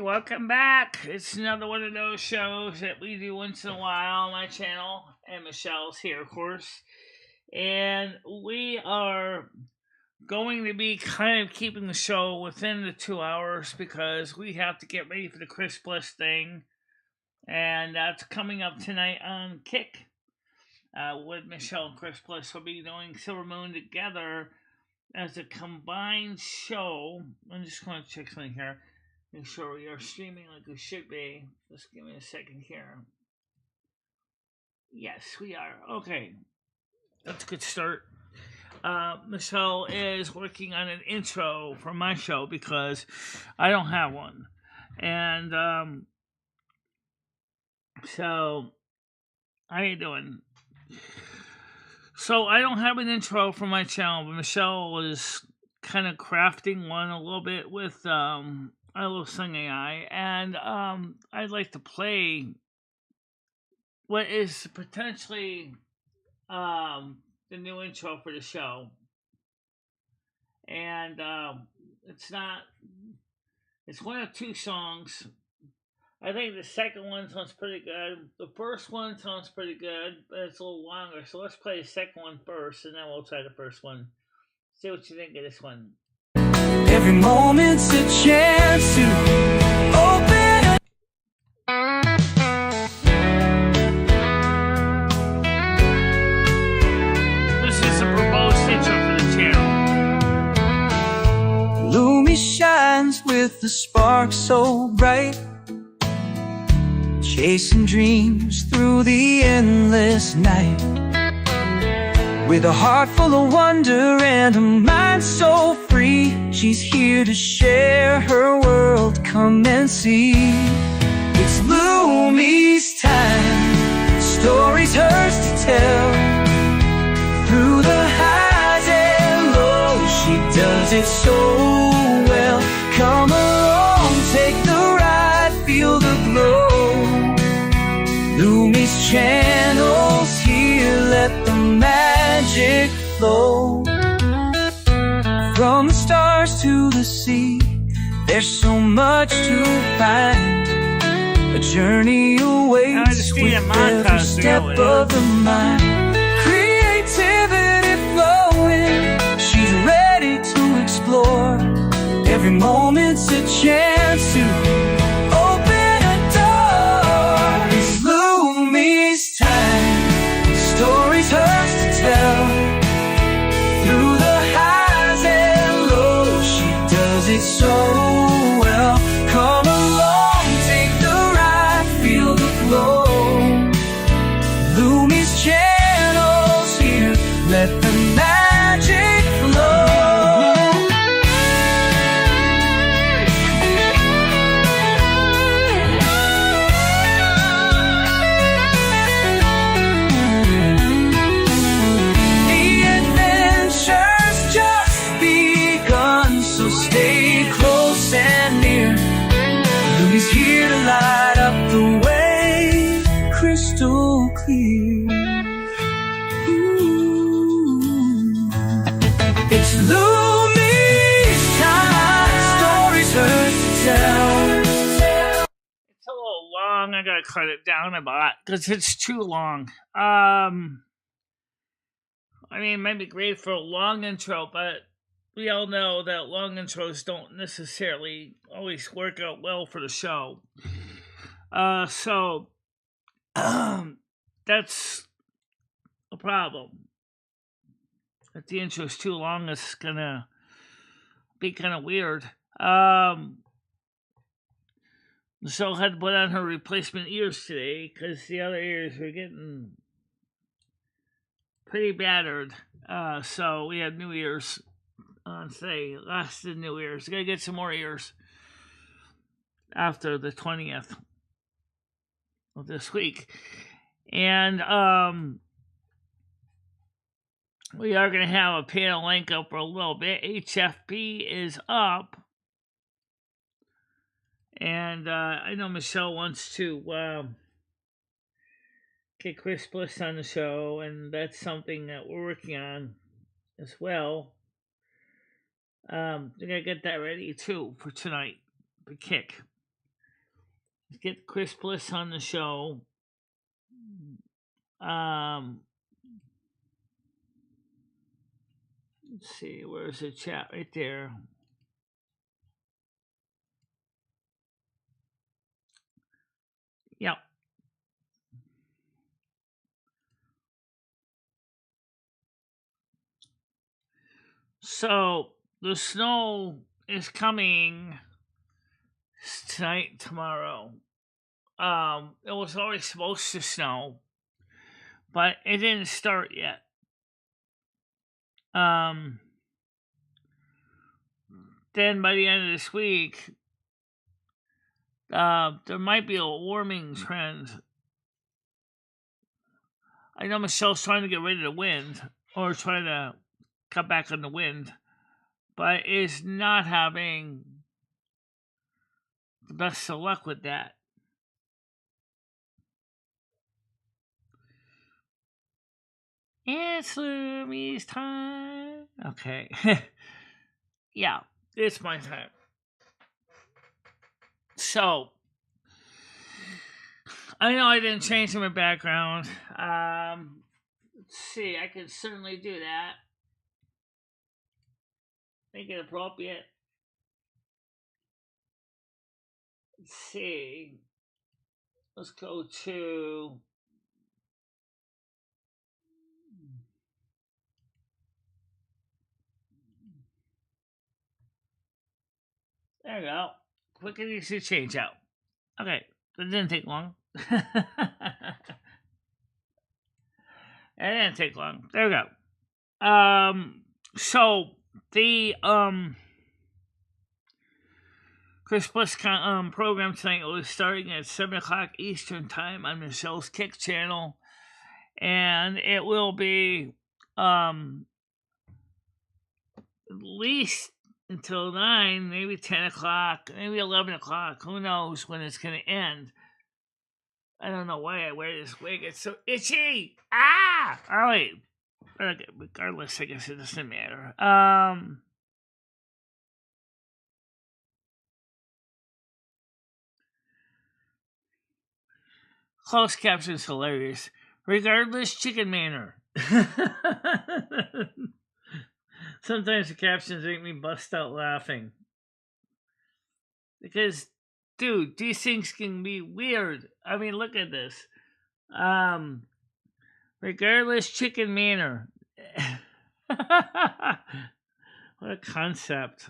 welcome back. It's another one of those shows that we do once in a while on my channel, and Michelle's here, of course. And we are going to be kind of keeping the show within the 2 hours because we have to get ready for the Chris Bliss thing, and that's coming up tonight on Kick. With Michelle and Chris Bliss, we'll be doing Silver Moon together as a combined show. I'm just going to check something here. Make sure we are streaming like we should be. Just give me a second here. Yes, we are. Okay. That's a good start. Michelle is working on an intro for my show because I don't have one. And so, how you doing? So, I don't have an intro for my channel, but Michelle is kind of crafting one a little bit with I love Sing AI, and I'd like to play what is potentially the new intro for the show. And it's one of two songs. I think the second one sounds pretty good. The first one sounds pretty good, but it's a little longer. So let's play the second one first, and then we'll try the first one. See what you think of this one. Every moment's a chance to open up. This is a proposed intro for the channel. Lumi shines with the spark so bright, chasing dreams through the endless night. With a heart full of wonder and a mind so free, she's here to share her world, come and see. It's Lumi's time, stories hers to tell. Through the highs and lows, she does it so well. Come along, take the ride, feel the glow. Lumi's channel's here, let the magic flow. From the stars to the sea, there's so much to find. A journey awaits with every step of the mind. Creativity flowing, she's ready to explore. Every moment's a chance to open a door. It's Lumi's time, stories hers to tell. Through the highs and lows, she does it so well. Come along, take the ride, feel the flow. Lumi's channel's here, let the magic flow. Lumi's here to light up the way, crystal clear. Ooh. It's Lumi's time, stories hers to tell. It's a little long. I gotta cut it down a lot because it's too long. I mean, it might be great for a long intro, but we all know that long intros don't necessarily always work out well for the show. So that's a problem. If the intro is too long, it's gonna be kind of weird. Michelle had to put on her replacement ears today because the other ears were getting pretty battered. So we have new ears on today. Last the new ears. Gotta get some more ears after the 20th of this week. And we are going to have a panel link up for a little bit. HFP is up. And I know Michelle wants to get Chris Bliss on the show, and that's something that we're working on as well. We're going to get that ready too for tonight, for Kick. Let's get Chris Bliss on the show. Um, let's see, where's the chat? Right there. Yep. So the snow is coming tonight, tomorrow. It was already supposed to snow, but it didn't start yet. Then by the end of this week, there might be a warming trend. I know Michelle's trying to get rid of the wind, or trying to cut back on the wind, but is not having the best of luck with that. It's Lumi's time. Okay. Yeah, it's my time. So, I know I didn't change my background. Let's see, I can certainly do that. Make it appropriate. Let's see. Let's go to. There you go. Quick and easy change out. Okay, that didn't take long. It didn't take long. There we go. So the Chris Bliss program tonight was starting at 7:00 Eastern Time on Michelle's Kick channel, and it will be at least until 9, maybe 10:00, maybe 11:00. Who knows when it's going to end? I don't know why I wear this wig. It's so itchy. Ah! All right. Okay, regardless, I guess it doesn't matter. Closed captions hilarious. Regardless, chicken manner. Sometimes the captions make me bust out laughing. Because, dude, these things can be weird. I mean, look at this. Regardless, chicken manner. What a concept.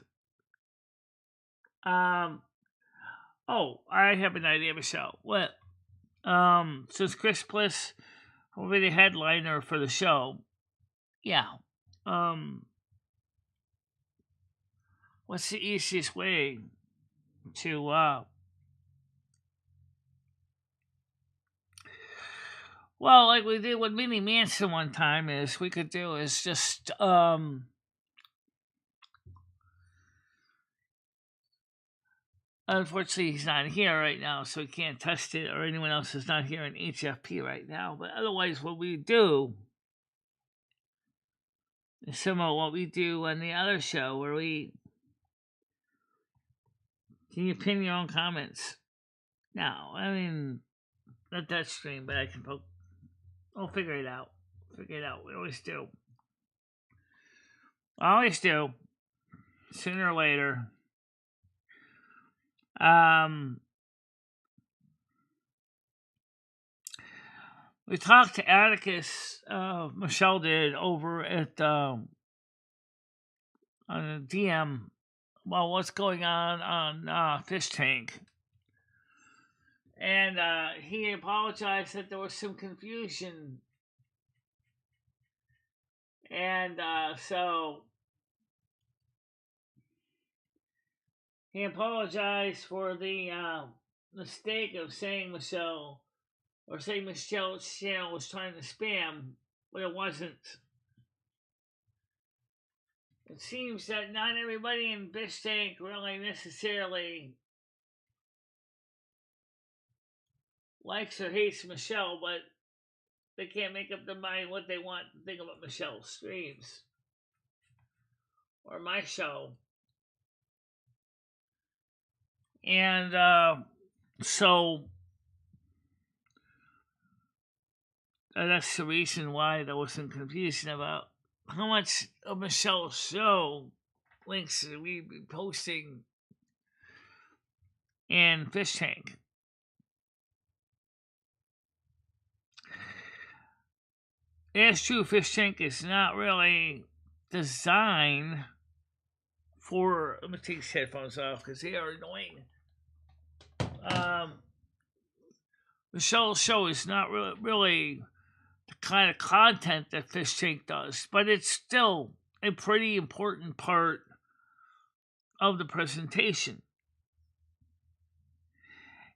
Oh, I have an idea, Michelle. What? Since Chris Bliss will be the headliner for the show, yeah. What's the easiest way to well, like we did with Minnie Manson one time, is we could do is just unfortunately he's not here right now, so he can't test it, or anyone else is not here in HFP right now. But otherwise, what we do is similar to what we do on the other show, where we can you pin your own comments. No, I mean not that stream, but I can poke. I'll figure it out. Figure it out. We always do. Always do. Sooner or later. We talked to Atticus, Michelle did, over at on a DM about what's going on Fish Tank. And he apologized that there was some confusion. And so he apologized for the mistake of saying Michelle's channel was trying to spam, but it wasn't. It seems that not everybody in Fish Tank really necessarily likes or hates Michelle, but they can't make up their mind what they want to think about Michelle's streams or my show. And So that's the reason why there was some confusion about how much of Michelle's show links should we be posting in Fish Tank. It's true, Fish Tank is not really designed for. Let me take these headphones off because they are annoying. Michelle's show is not really the kind of content that Fish Tank does, but it's still a pretty important part of the presentation.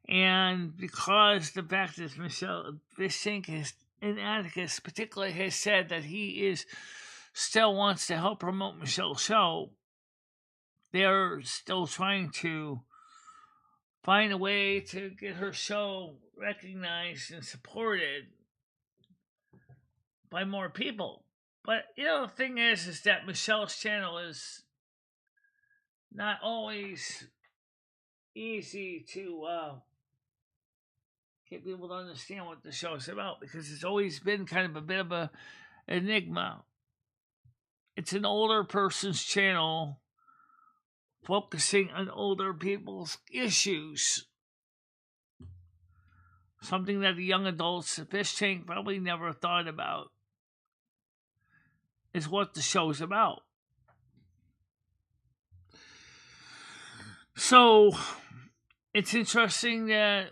And because the fact that Michelle Fish Tank is, and Atticus particularly has said that he is still wants to help promote Michelle's show, they're still trying to find a way to get her show recognized and supported by more people. But the thing is that Michelle's channel is not always easy to get people to understand what the show is about because it's always been kind of a bit of a enigma. It's an older person's channel focusing on older people's issues. Something that the young adults at Fish Tank probably never thought about is what the show's about. So it's interesting that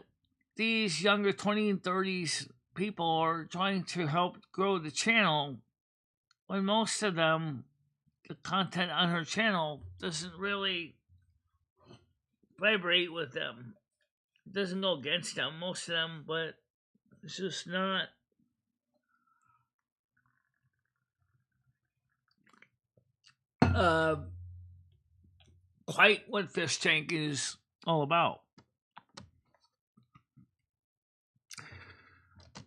these younger 20 and 30s people are trying to help grow the channel when most of them, the content on her channel doesn't really vibrate with them. It doesn't go against them, most of them, but it's just not quite what Fish Tank is all about.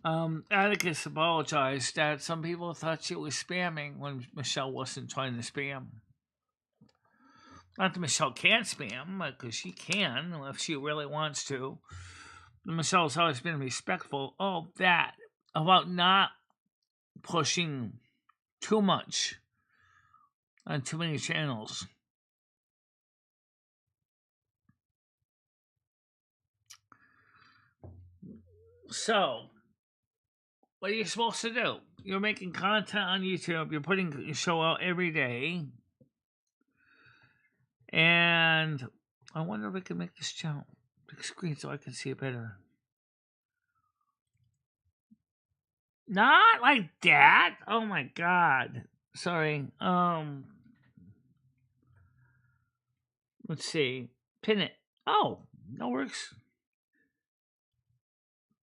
Atticus apologized that some people thought she was spamming when Michelle wasn't trying to spam. Not that Michelle can't spam, because she can if she really wants to. Michelle's always been respectful of that, about not pushing too much on too many channels. So, what are you supposed to do? You're making content on YouTube. You're putting your show out every day. And I wonder if I can make this channel big screen so I can see it better. Not like that. Oh my god. Sorry. Let's see. Pin it. Oh, that works.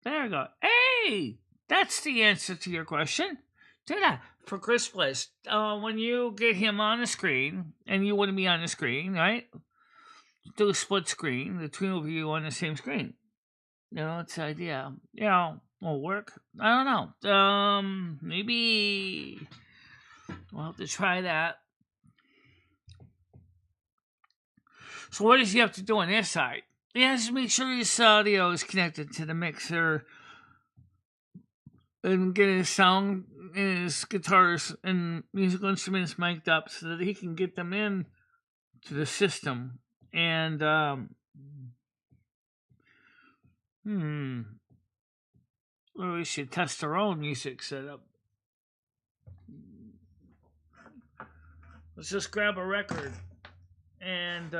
There we go. Hey! That's the answer to your question. Do that for Chris Bliss. When you get him on the screen, and you wouldn't be on the screen, right? Do a split screen, the two of you on the same screen. It's the idea. Will work. I don't know. Maybe we'll have to try that. So what does he have to do on this side? He has to make sure his audio is connected to the mixer and get his sound and his guitars and musical instruments mic'd up so that he can get them in to the system. And well, we should test our own music setup. Let's just grab a record and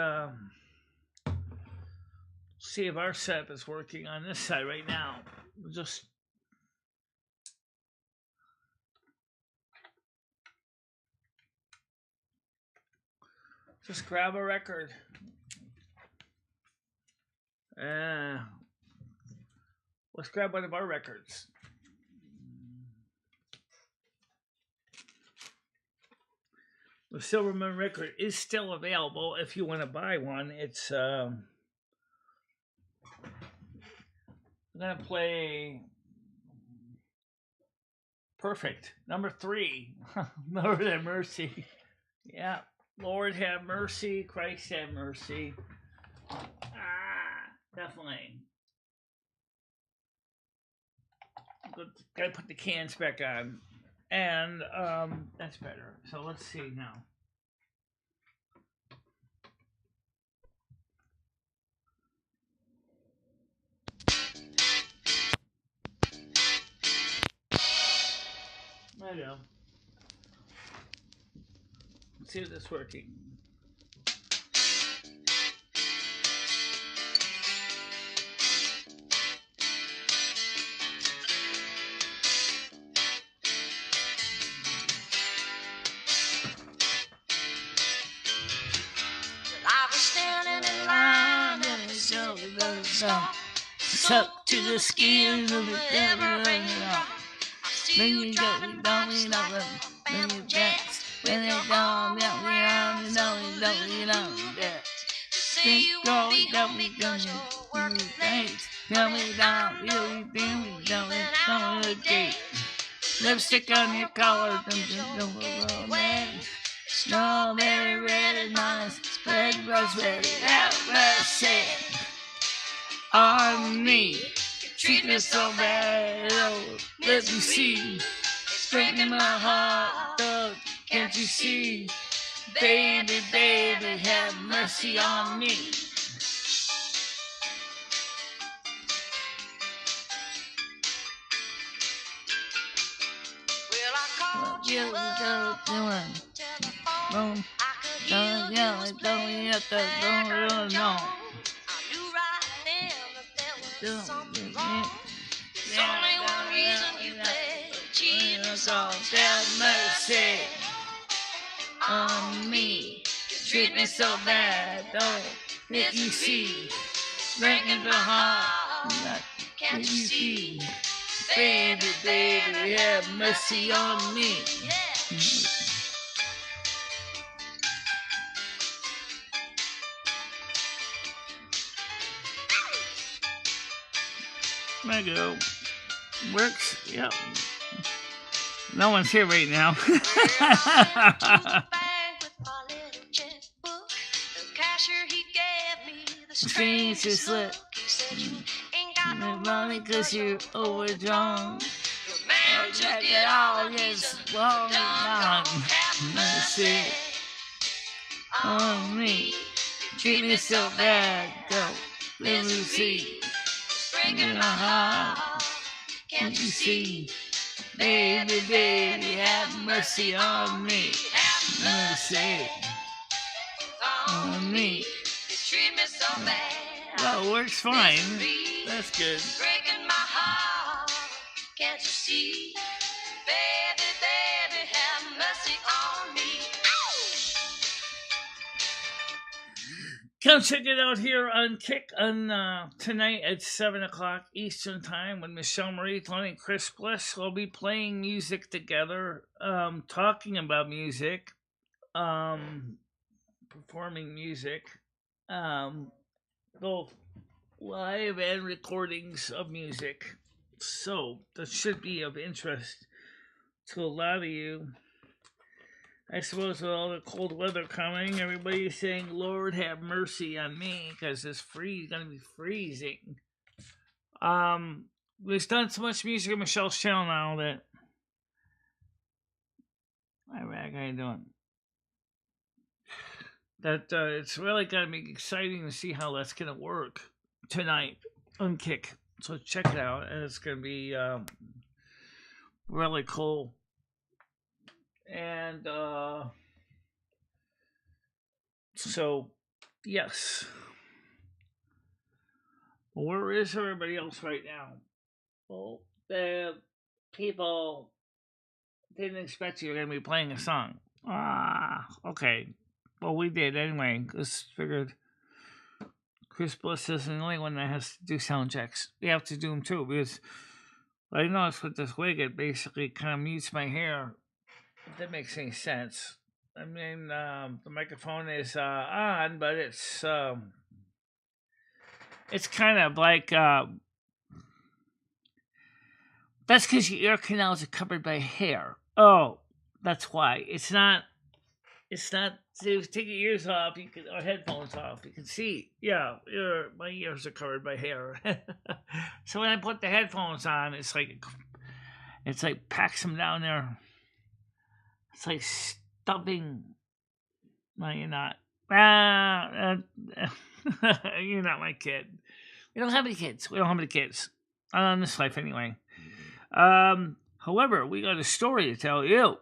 see if our setup is working on this side right now. We'll just grab a record. Let's grab one of our records. The Silverman record is still available if you want to buy one. It's I'm gonna play Perfect, number 3. Lord have mercy. Yeah, Lord have mercy, Christ have mercy. Definitely. gotta put the cans back on. And that's better. So let's see now. I know. Let's see if this is working. I was standing in line and the silver star sucked to the skin of the everything. Then you go, we don't, then you dance. When they don't, we don't, say you won't be home because you're working late. Tell me down, you don't date. Lipstick on your collar, don't wet. Strawberry red and nice, red raspberry, that was on me. Treat me so bad, oh, let me see. It's breaking my heart, oh, can't you see? Baby, baby, have mercy on me. Well, I called you up, doing. Boom. Don't know. I knew right then that there was something wrong. There's only one reason you play. Jesus, have mercy on me. You treat me so bad, don't let you see. Breaking the heart, can't you see? Baby, baby, have mercy on me. There you go. Works. Yep. No one's here right now. Strangest look. Ain't got no money cause you're overdrawn. Man, check it all, yes, well done. Mercy on me. Treat me so bad, go. Let me see. Breaking my heart, can't you see? Baby, baby, have mercy on me. Mercy on me. You treat me so bad. Well, it works fine. That's good. Breaking my heart, can't you see? Baby, baby, have mercy on me. Come check it out here on Kick on tonight at 7 o'clock Eastern Time with Michelle Marie, Tony, Chris Bliss. We'll be playing music together, talking about music, performing music, both live and recordings of music. So that should be of interest to a lot of you. I suppose with all the cold weather coming, everybody's saying, Lord, have mercy on me, because it's going to be freezing. We've done so much music on Michelle's channel now that... Hi, Rag, how you doing? That it's really going to be exciting to see how that's going to work tonight on Kick. So check it out, and it's going to be really cool. And so yes. Well, where is everybody else right now? Well, the people didn't expect you were going to be playing a song. Okay. Well, we did anyway. Just figured Chris Bliss isn't the only one that has to do sound checks. We have to do them too, because I noticed with this wig, it basically kind of mutes my hair. If that makes any sense. I mean, the microphone is on, but it's kind of like that's because your ear canals are covered by hair. Oh, that's why. It's not. So if you take your ears off, or headphones off, you can see. Yeah, my ears are covered by hair. So when I put the headphones on, it's like It's like packs them down there. It's like stuffing. No, you're not. You're not my kid. We don't have any kids. We don't have any kids. Not on this life, anyway. However, we got a story to tell you.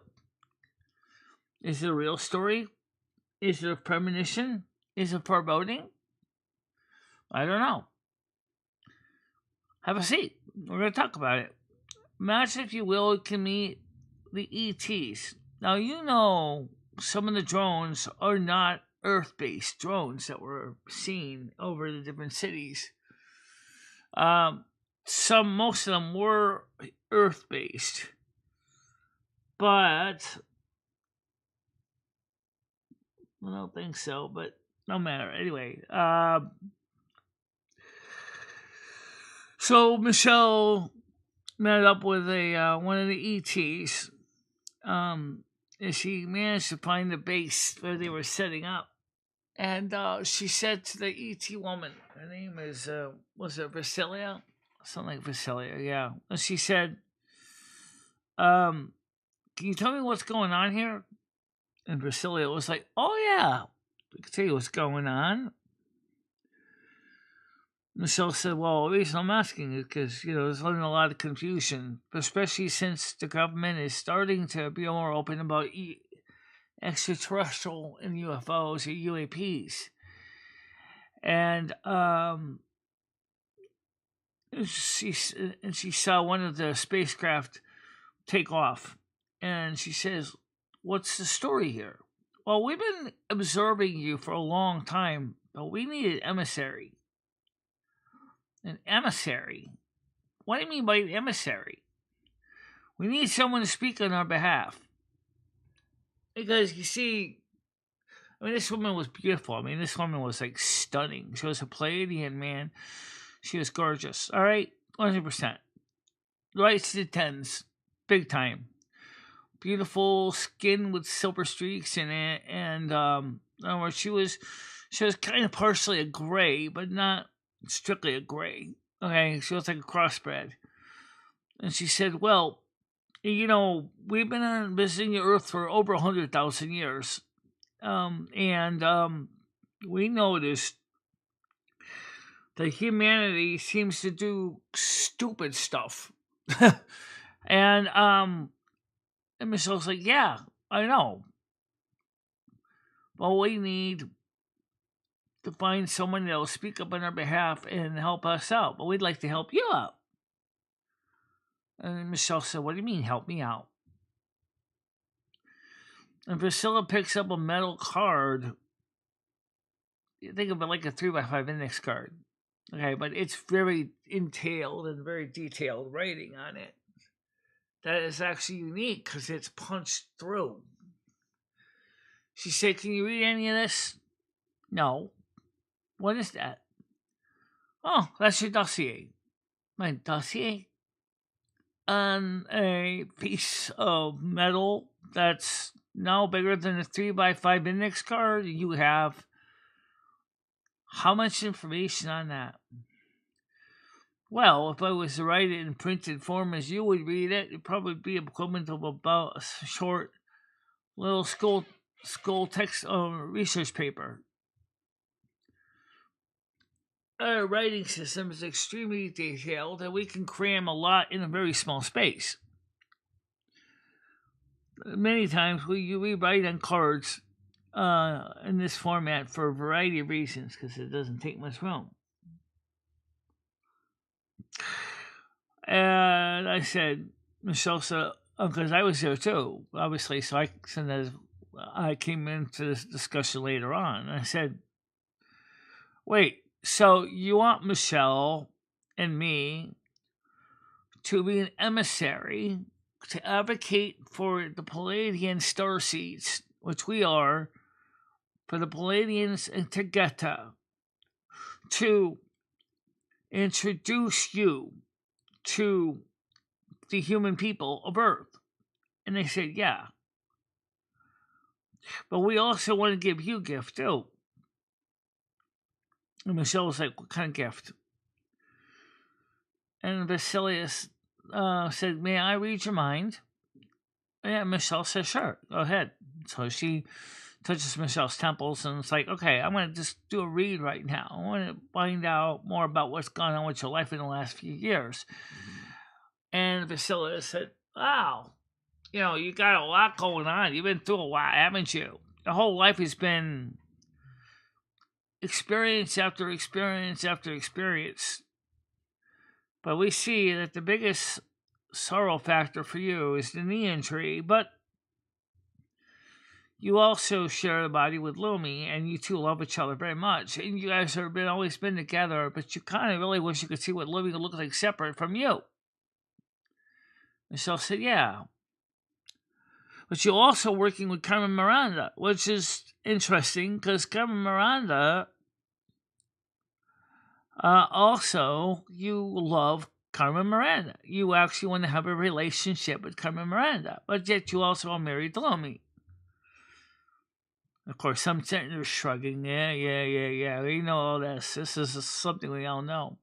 Is it a real story? Is it a premonition? Is it foreboding? I don't know. Have a seat. We're going to talk about it. Imagine, if you will, it can meet the ETs. Now, you know, some of the drones are not Earth-based drones that were seen over the different cities. Most of them were Earth-based, but I don't think so. But no matter. Anyway, so Michelle met up with one of the ETs. And she managed to find the base where they were setting up. And she said to the ET woman, her name is, was it Vasilia? Something like Vasilia, yeah. And she said, can you tell me what's going on here? And Vasilia was like, oh yeah, I can tell you what's going on. Michelle said, well, the reason I'm asking is because, there's a lot of confusion, especially since the government is starting to be more open about extraterrestrial and UFOs or UAPs. And she saw one of the spacecraft take off. And she says, what's the story here? Well, we've been observing you for a long time, but we need an emissary. An emissary? What do you mean by an emissary? We need someone to speak on our behalf. Because, you see, this woman was beautiful. This woman was, stunning. She was a Pleiadian, man. She was gorgeous. All right? 100%. Right to the tens. Big time. Beautiful skin with silver streaks in it. And, she was kind of partially a gray, but not strictly a gray. Okay? She was like a crossbred. And she said, well, we've been visiting the Earth for over 100,000 years. We noticed that humanity seems to do stupid stuff. and Michelle's like, yeah, I know. But we need to find someone that will speak up on our behalf and help us out. But we'd like to help you out. And Michelle said, what do you mean, help me out? And Priscilla picks up a metal card. You think of it like a 3x5 index card. Okay, but it's very entailed and very detailed writing on it. That is actually unique because it's punched through. She said, can you read any of this? No. What is that? Oh, that's your dossier. My dossier? On a piece of metal that's now bigger than a 3x5 index card. You have how much information on that? Well, if I was to write it in printed form as you would read it, it'd probably be equivalent of about a short little school text research paper. Our writing system is extremely detailed, and we can cram a lot in a very small space. Many times we write on cards in this format for a variety of reasons, because it doesn't take much room. And I said, Michelle said, because I was there too, obviously, so I came into this discussion later on, and I said, wait, so you want Michelle and me to be an emissary to advocate for the Pleiadian star seeds, which we are, for the Pleiadians and Tegeta, to introduce you to the human people of Earth. And they said, yeah. But we also want to give you a gift too. And Michelle was like, what kind of gift? And Vasilius said, "May I read your mind?" And Michelle says, "Sure, go ahead." So she touches Michelle's temples, and it's like, "Okay, I'm going to just do a read right now. I want to find out more about what's gone on with your life in the last few years." And Vasila said, "Wow, you got a lot going on. You've been through a lot, haven't you? Your whole life has been experience after experience after experience. But we see that the biggest sorrow factor for you is the knee injury, but you also share the body with Lumi, and you two love each other very much. And you guys have always been together, but you kind of really wish you could see what Lumi would look like separate from you." Michelle said, "Yeah. But you're also working with Carmen Miranda," which is interesting because Carmen Miranda, also, you love Carmen Miranda. You actually want to have a relationship with Carmen Miranda, but yet you also are married to Lumi. Of course, some senators shrugging. Yeah. We know all this. This is something we all know.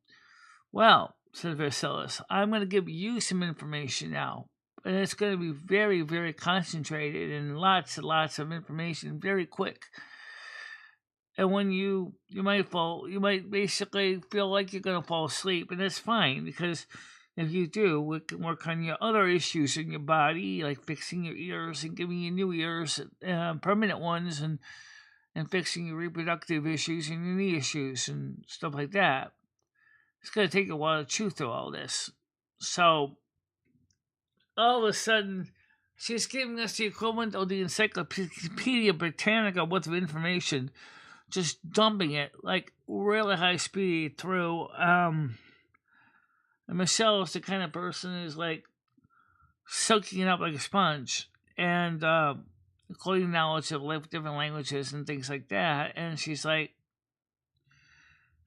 "Well," said Versailles, "I'm going to give you some information now. And it's going to be very, very concentrated and lots and lots of information very quick. And when you might basically feel like you're going to fall asleep, and that's fine because if you do, we can work on your other issues in your body, like fixing your ears and giving you new ears, permanent ones, and fixing your reproductive issues and your knee issues and stuff like that. It's going to take a while to chew through all this. So all of a sudden, she's giving us the equivalent of the Encyclopedia Britannica worth of information, just dumping it like really high speed through. And Michelle is the kind of person who's like soaking it up like a sponge, and including knowledge of different languages and things like that. And she's like,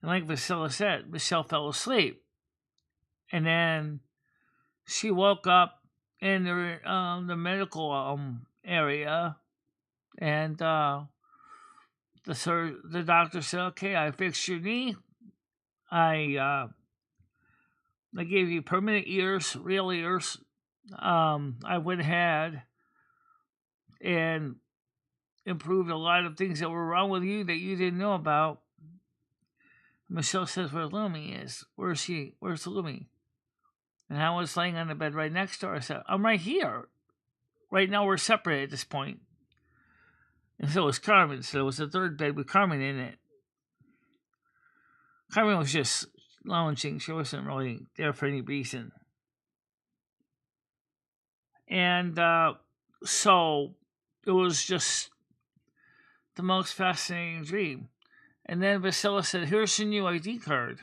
and like Vasila said, Michelle fell asleep, and then she woke up in the medical area, and the doctor said, "Okay, I fixed your knee. I gave you permanent ears, real ears. I went ahead and improved a lot of things that were wrong with you that you didn't know about." Michelle says, "Where Lumi is? Where's she? Where's Lumi?" And I was laying on the bed right next to her. I said, "I'm right here. Right now we're separated at this point." And so was Carmen. So it was the third bed with Carmen in it. Carmen was just lounging. She wasn't really there for any reason. And so it was just the most fascinating dream. And then Vasila said, "Here's your new ID card.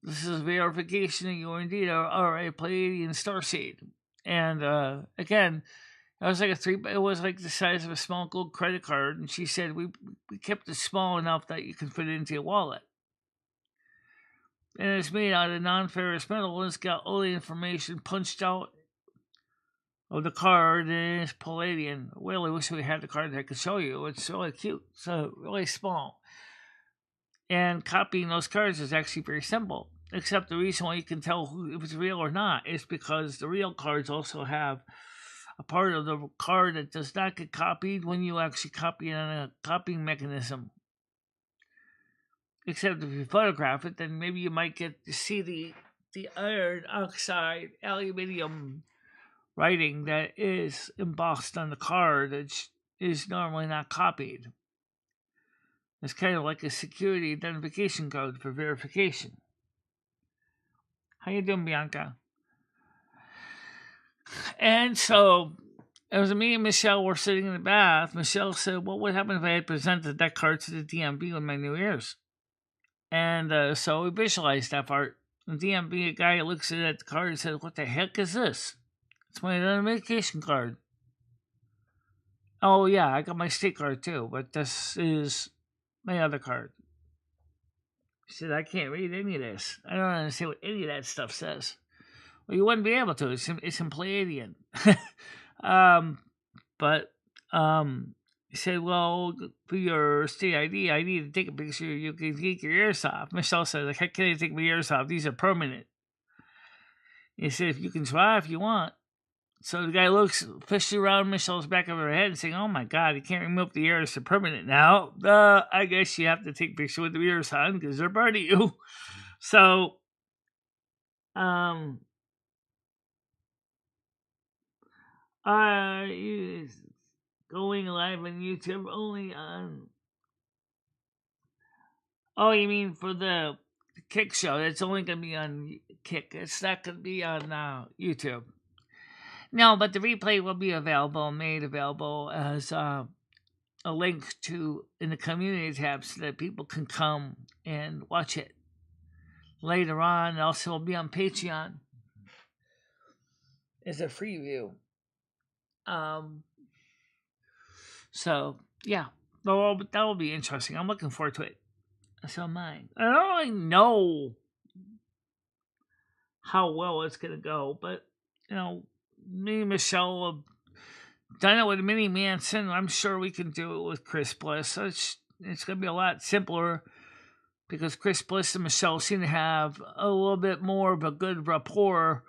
This is verification that you indeed are a Pleiadian starseed." And again, it was like the size of a small gold credit card, and she said we kept it small enough that you can fit it into your wallet. And it's made out of non-ferrous metal, and it's got all the information punched out of the card, and it's Palladian. I really wish we had the card that I could show you. It's really cute. So really small. And copying those cards is actually very simple. Except the reason why you can tell if it's real or not is because the real cards also have a part of the card that does not get copied when you actually copy it on a copying mechanism. Except if you photograph it, then maybe you might get to see the iron oxide aluminium writing that is embossed on the card that is normally not copied. It's kind of like a security identification code for verification. How you doing, Bianca? And so, as me and Michelle were sitting in the bath, Michelle said, "What would happen if I had presented that card to the DMV with my new ears?" And so we visualized that part. The DMV guy looks at the card and says, "What the heck is this? It's my identification card." "Oh, yeah, I got my state card too, but this is my other card." He said, "I can't read any of this. I don't understand what any of that stuff says." "Well, you wouldn't be able to. It's in Pleiadian." But he said, "Well, for your state ID, I need to take a picture. You can take your ears off." Michelle said, "Like, how can I take my ears off? These are permanent." He said, if you can try if you want. So the guy looks, fishes around Michelle's back of her head and saying, oh my God, you can't remove the ears. They're permanent now. I guess you have to take a picture with the ears on because they're part of you. So, going live on YouTube only on. Oh, you mean for the Kick show? It's only going to be on Kick. It's not going to be on YouTube. No, but the replay will be made available as a link to in the community tab so that people can come and watch it later on. It also will be on Patreon as a free view. So yeah, that will be interesting. I'm looking forward to it. So mine. I don't really know how well it's gonna go, but me and Michelle have done it with Minnie Manson. I'm sure we can do it with Chris Bliss. So it's gonna be a lot simpler because Chris Bliss and Michelle seem to have a little bit more of a good rapport,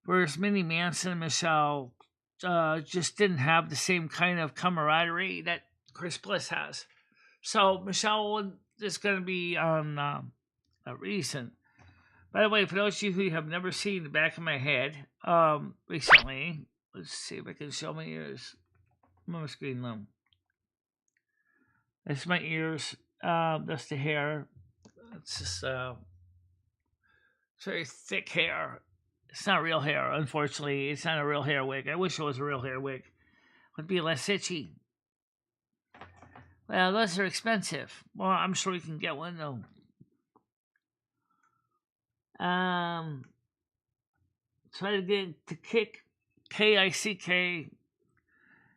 whereas Minnie Manson and Michelle just didn't have the same kind of camaraderie that Chris Bliss has. So Michelle is going to be on recent. By the way, for those of you who have never seen the back of my head recently, let's see if I can show my ears. I'm on my screen now. That's my ears. That's the hair. It's just it's very thick hair. It's not real hair, unfortunately. It's not a real hair wig. I wish it was a real hair wig. It would be less itchy. Well, those are expensive. Well, I'm sure we can get one though. Try to get to Kick, Kick.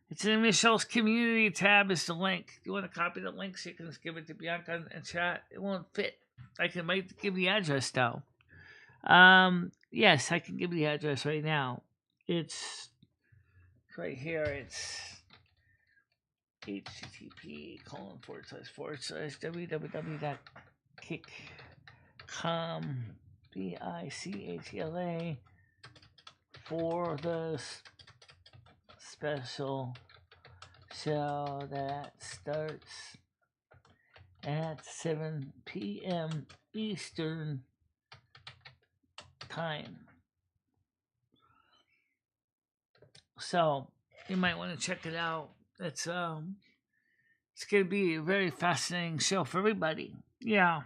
It's in Michelle's community tab. Is the link. You want to copy the link so you can just give it to Bianca and chat? It won't fit. I might give the address though. Yes, I can give you the address right now. It's right here. It's http://www.kickcom BICHLA for the special show that starts at 7 p.m. Eastern time. So you might want to check it out. It's gonna be a very fascinating show for everybody. Yeah.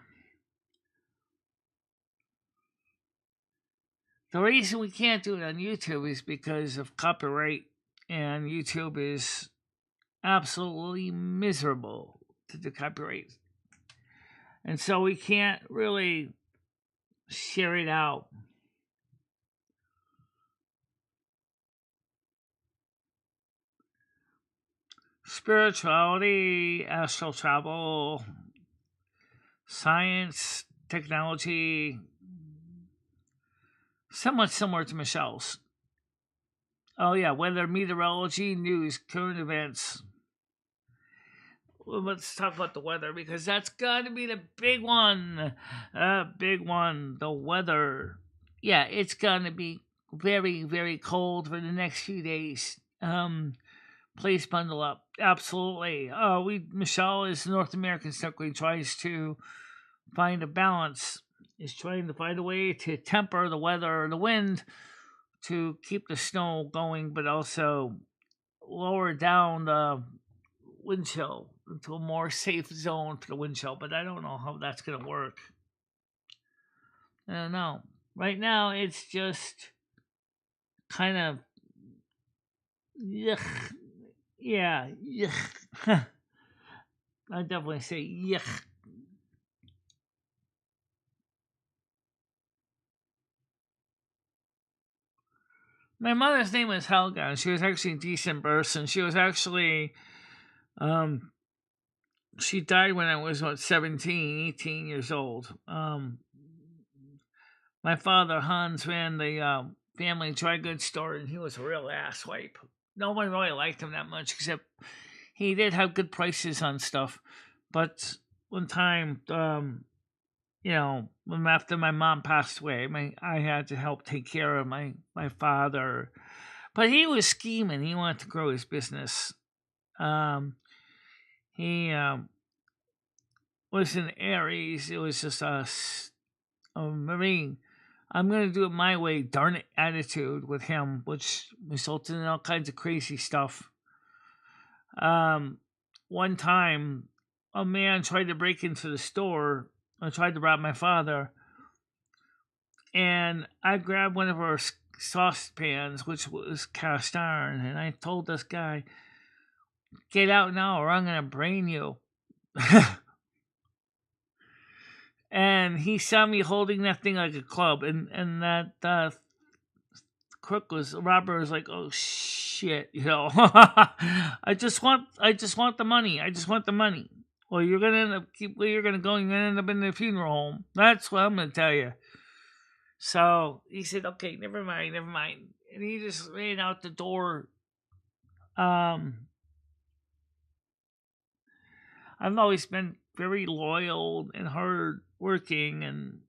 The reason we can't do it on YouTube is because of copyright, and YouTube is absolutely miserable to do copyright. And so we can't really share it out. Spirituality, astral travel, science, technology, somewhat similar to Michelle's. Oh yeah, weather, meteorology, news, current events. Well, let's talk about the weather because that's got to be the big one. The weather. Yeah, it's going to be very, very cold for the next few days. Please bundle up. Absolutely. Michelle is North American Circling tries to find a balance. Is trying to find a way to temper the weather or the wind to keep the snow going, but also lower down the wind chill into a more safe zone for the wind chill. But I don't know how that's going to work. I don't know. Right now, it's just kind of yuck. Yeah, yuck. I definitely say yuck. My mother's name was Helga, and she was actually a decent person. She was actually, she died when I was, 17, 18 years old. My father, Hans, ran the family dry goods store, and he was a real asswipe. No one really liked him that much, except he did have good prices on stuff. But one time, after my mom passed away, I had to help take care of my father. But he was scheming. He wanted to grow his business. He was in Aries. It was just a Marine. I'm going to do it my way, darn it, attitude with him, which resulted in all kinds of crazy stuff. One time, a man tried to break into the store and tried to rob my father. And I grabbed one of our saucepans, which was cast iron, and I told this guy, "Get out now or I'm going to brain you." And he saw me holding that thing like a club, and that robber was like, "Oh shit, I just want the money. I just want the money." Well, you're gonna end up you're gonna end up in the funeral home. That's what I'm gonna tell you. So he said, "Okay, never mind," and he just ran out the door. I've always been very loyal and hard working and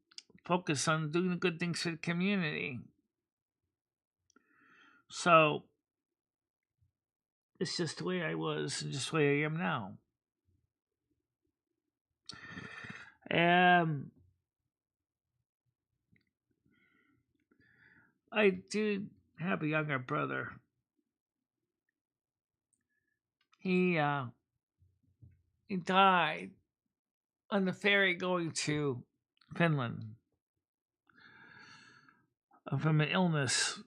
focused on doing good things for the community. So it's just the way I was and just the way I am now. I do have a younger brother. He died on the ferry going to Finland from an illness.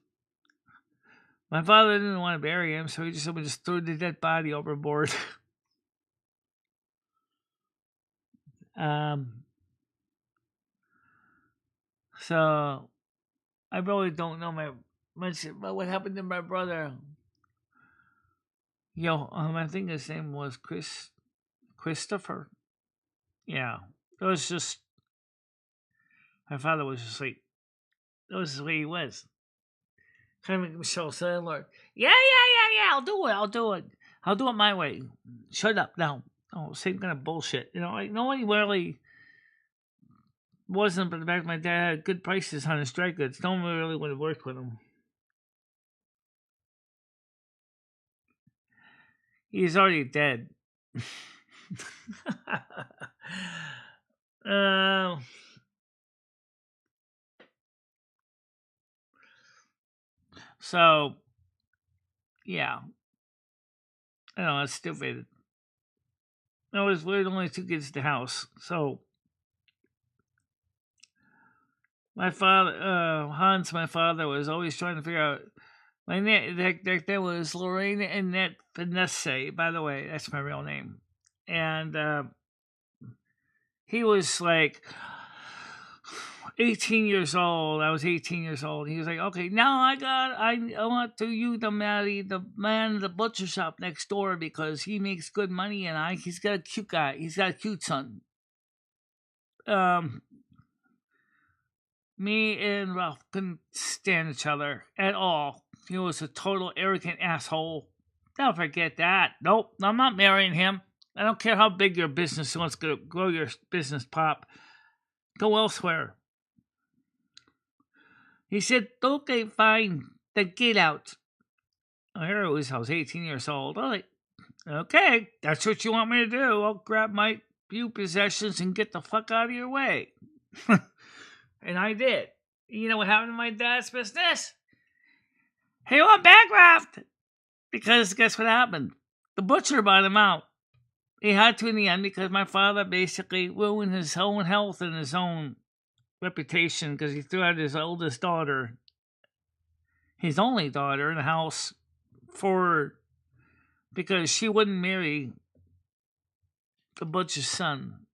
My father didn't want to bury him, so he just threw the dead body overboard. So I really don't know much about what happened to my brother. I think his name was Christopher. Yeah, it was just my father was just like that was the way he was. Kind of like Michelle Sandler. Yeah. I'll do it my way. Shut up now. Oh, same kind of bullshit. Like nobody really wasn't, but the fact my dad had good prices on his dry goods. No one really would have worked with him. He's already dead. So, yeah. I know, it's stupid. No, we're only two kids in the house. So, my father, Hans, my father, was always trying to figure out. My name, there was Lorraine Annette Vanessa, by the way. That's my real name. And he was like 18 years old. I was 18 years old. He was like, "Okay, now I want you to marry the man at the butcher shop next door because he makes good money and he's got a cute guy. He's got a cute son." Me and Ralph couldn't stand each other at all. He was a total arrogant asshole. Don't forget that. Nope, I'm not marrying him. I don't care how big your business wants to grow your business, Pop. Go elsewhere. He said, "Okay, fine. Then get out." Here it was, I was 18 years old. I was like, "Okay, that's what you want me to do. I'll grab my few possessions and get the fuck out of your way." And I did. You know what happened to my dad's business? He went bankrupt. Because guess what happened? The butcher bought him out. He had to in the end because my father basically ruined his own health and his own reputation because he threw out his oldest daughter, his only daughter in the house, because she wouldn't marry the butcher's son.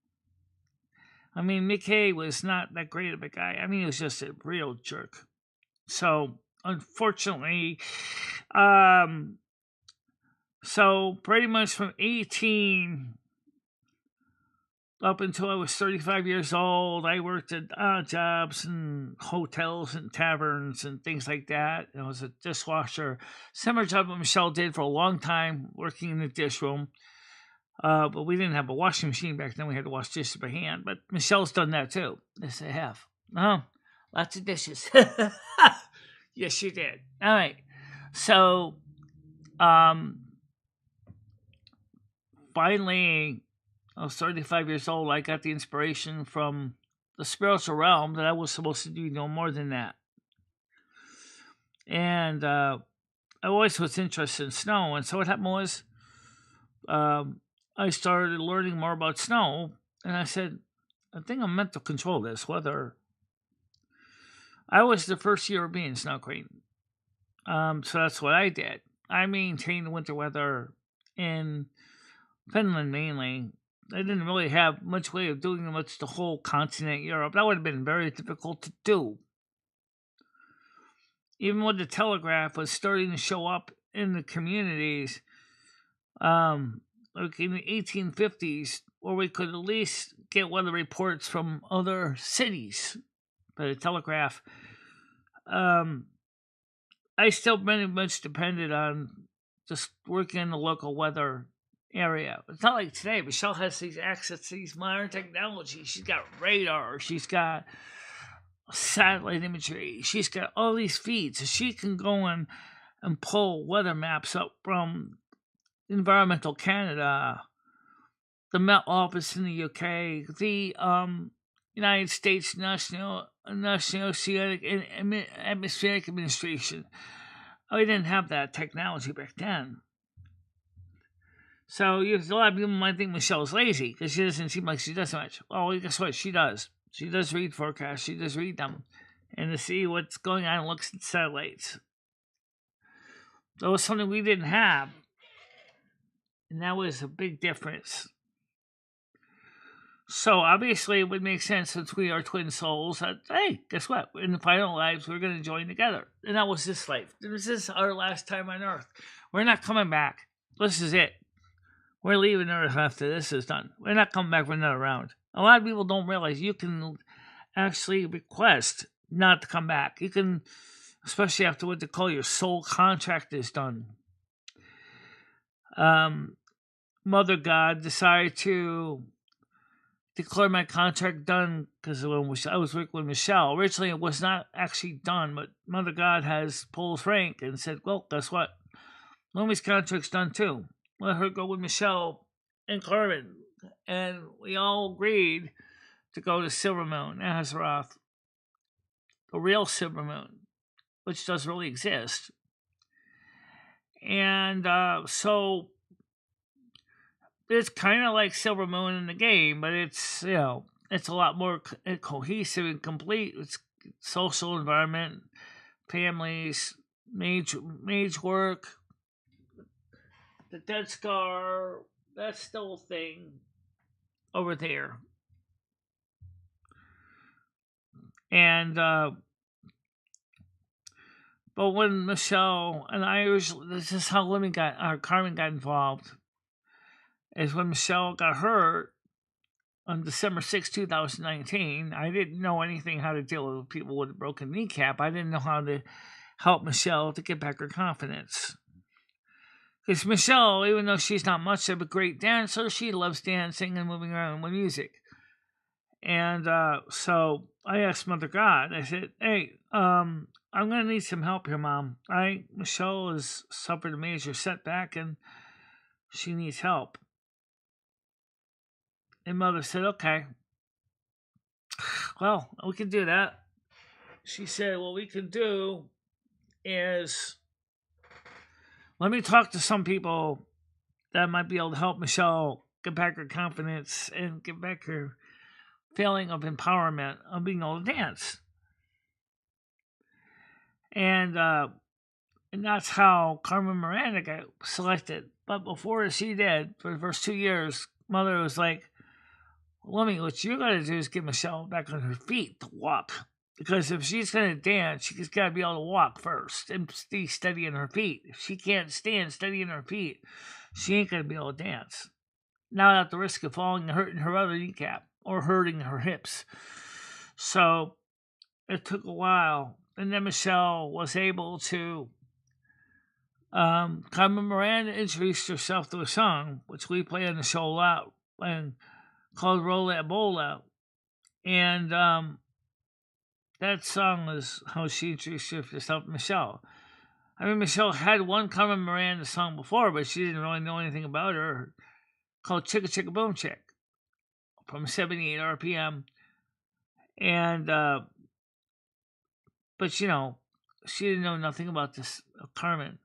I mean, Mickey was not that great of a guy. I mean, he was just a real jerk. So, unfortunately, so pretty much from 18 up until I was 35 years old, I worked at odd jobs and hotels and taverns and things like that. I was a dishwasher. Similar job that Michelle did for a long time, working in the dish room. But we didn't have a washing machine back then. We had to wash dishes by hand. But Michelle's done that too. Yes, I have. Oh, lots of dishes. Yes, she did. All right. So, um, finally, I was 35 years old. I got the inspiration from the spiritual realm that I was supposed to do no more than that. And I always was interested in snow. And so what happened was I started learning more about snow. And I said, I think I'm meant to control this weather. I was the first European snow queen. So that's what I did. I maintained the winter weather in Finland mainly. I didn't really have much way of doing much the whole continent Europe. That would have been very difficult to do. Even when the telegraph was starting to show up in the communities, like in the 1850s, where we could at least get weather reports from other cities by the telegraph, I still very much depended on just working in the local weather area. It's not like today. Michelle has these access to these modern technology. She's got radar. She's got satellite imagery. She's got all these feeds. So she can go and pull weather maps up from Environmental Canada, the Met Office in the UK, the United States National Oceanic and Atmospheric Administration. We didn't have that technology back then. So a lot of people might think Michelle's lazy because she doesn't seem like she does much. Well, guess what? She does. She does read forecasts. She does read them. And to see what's going on, looks at satellites. That was something we didn't have. And that was a big difference. So obviously it would make sense, since we are twin souls, that, hey, guess what? In the final lives, we're going to join together. And that was this life. This is our last time on Earth. We're not coming back. This is it. We're leaving Earth after this is done. We're not coming back for another round. A lot of people don't realize you can actually request not to come back. You can, especially after what they call your soul contract is done. Mother God decided to declare my contract done because when I was working with Michelle. Originally, it was not actually done, but Mother God has pulled rank and said, well, guess what? Lumi's contract's done too. Let her go with Michelle and Carmen. And we all agreed to go to Silver Moon, Azeroth, the real Silver Moon, which does really exist. And so it's kind of like Silver Moon in the game, but it's, it's a lot more cohesive and complete. It's social environment, families, mage work, the Dead Scar, that's still a thing over there. And but when Michelle and I this is how Carmen got involved, is when Michelle got hurt on December 6, 2019. I didn't know anything how to deal with people with a broken kneecap. I didn't know how to help Michelle to get back her confidence. Because Michelle, even though she's not much of a great dancer, she loves dancing and moving around with music. And so I asked Mother God, I said, hey, I'm going to need some help here, Mom. Michelle has suffered a major setback and she needs help. And Mother said, okay. Well, we can do that. She said, what we can do is, let me talk to some people that might be able to help Michelle get back her confidence and get back her feeling of empowerment of being able to dance. And that's how Carmen Miranda got selected. But before she did, for the first 2 years, Mother was like, Lumi, what you're going to do is get Michelle back on her feet to walk. Because if she's going to dance, she's got to be able to walk first and stay steady on her feet. If she can't stand steady on her feet, she ain't going to be able to dance. Not at the risk of falling and hurting her other kneecap or hurting her hips. So it took a while. And then Michelle was able to Carmen Miranda introduced herself to a song, which we play on the show a lot, and called Roll That Bowl Out. And that song was how she introduced herself to Michelle. I mean, Michelle had one Carmen Miranda song before, but she didn't really know anything about her, called Chicka Chicka Boom Chick, from 78 RPM. And, but you know, she didn't know nothing about this Carmen.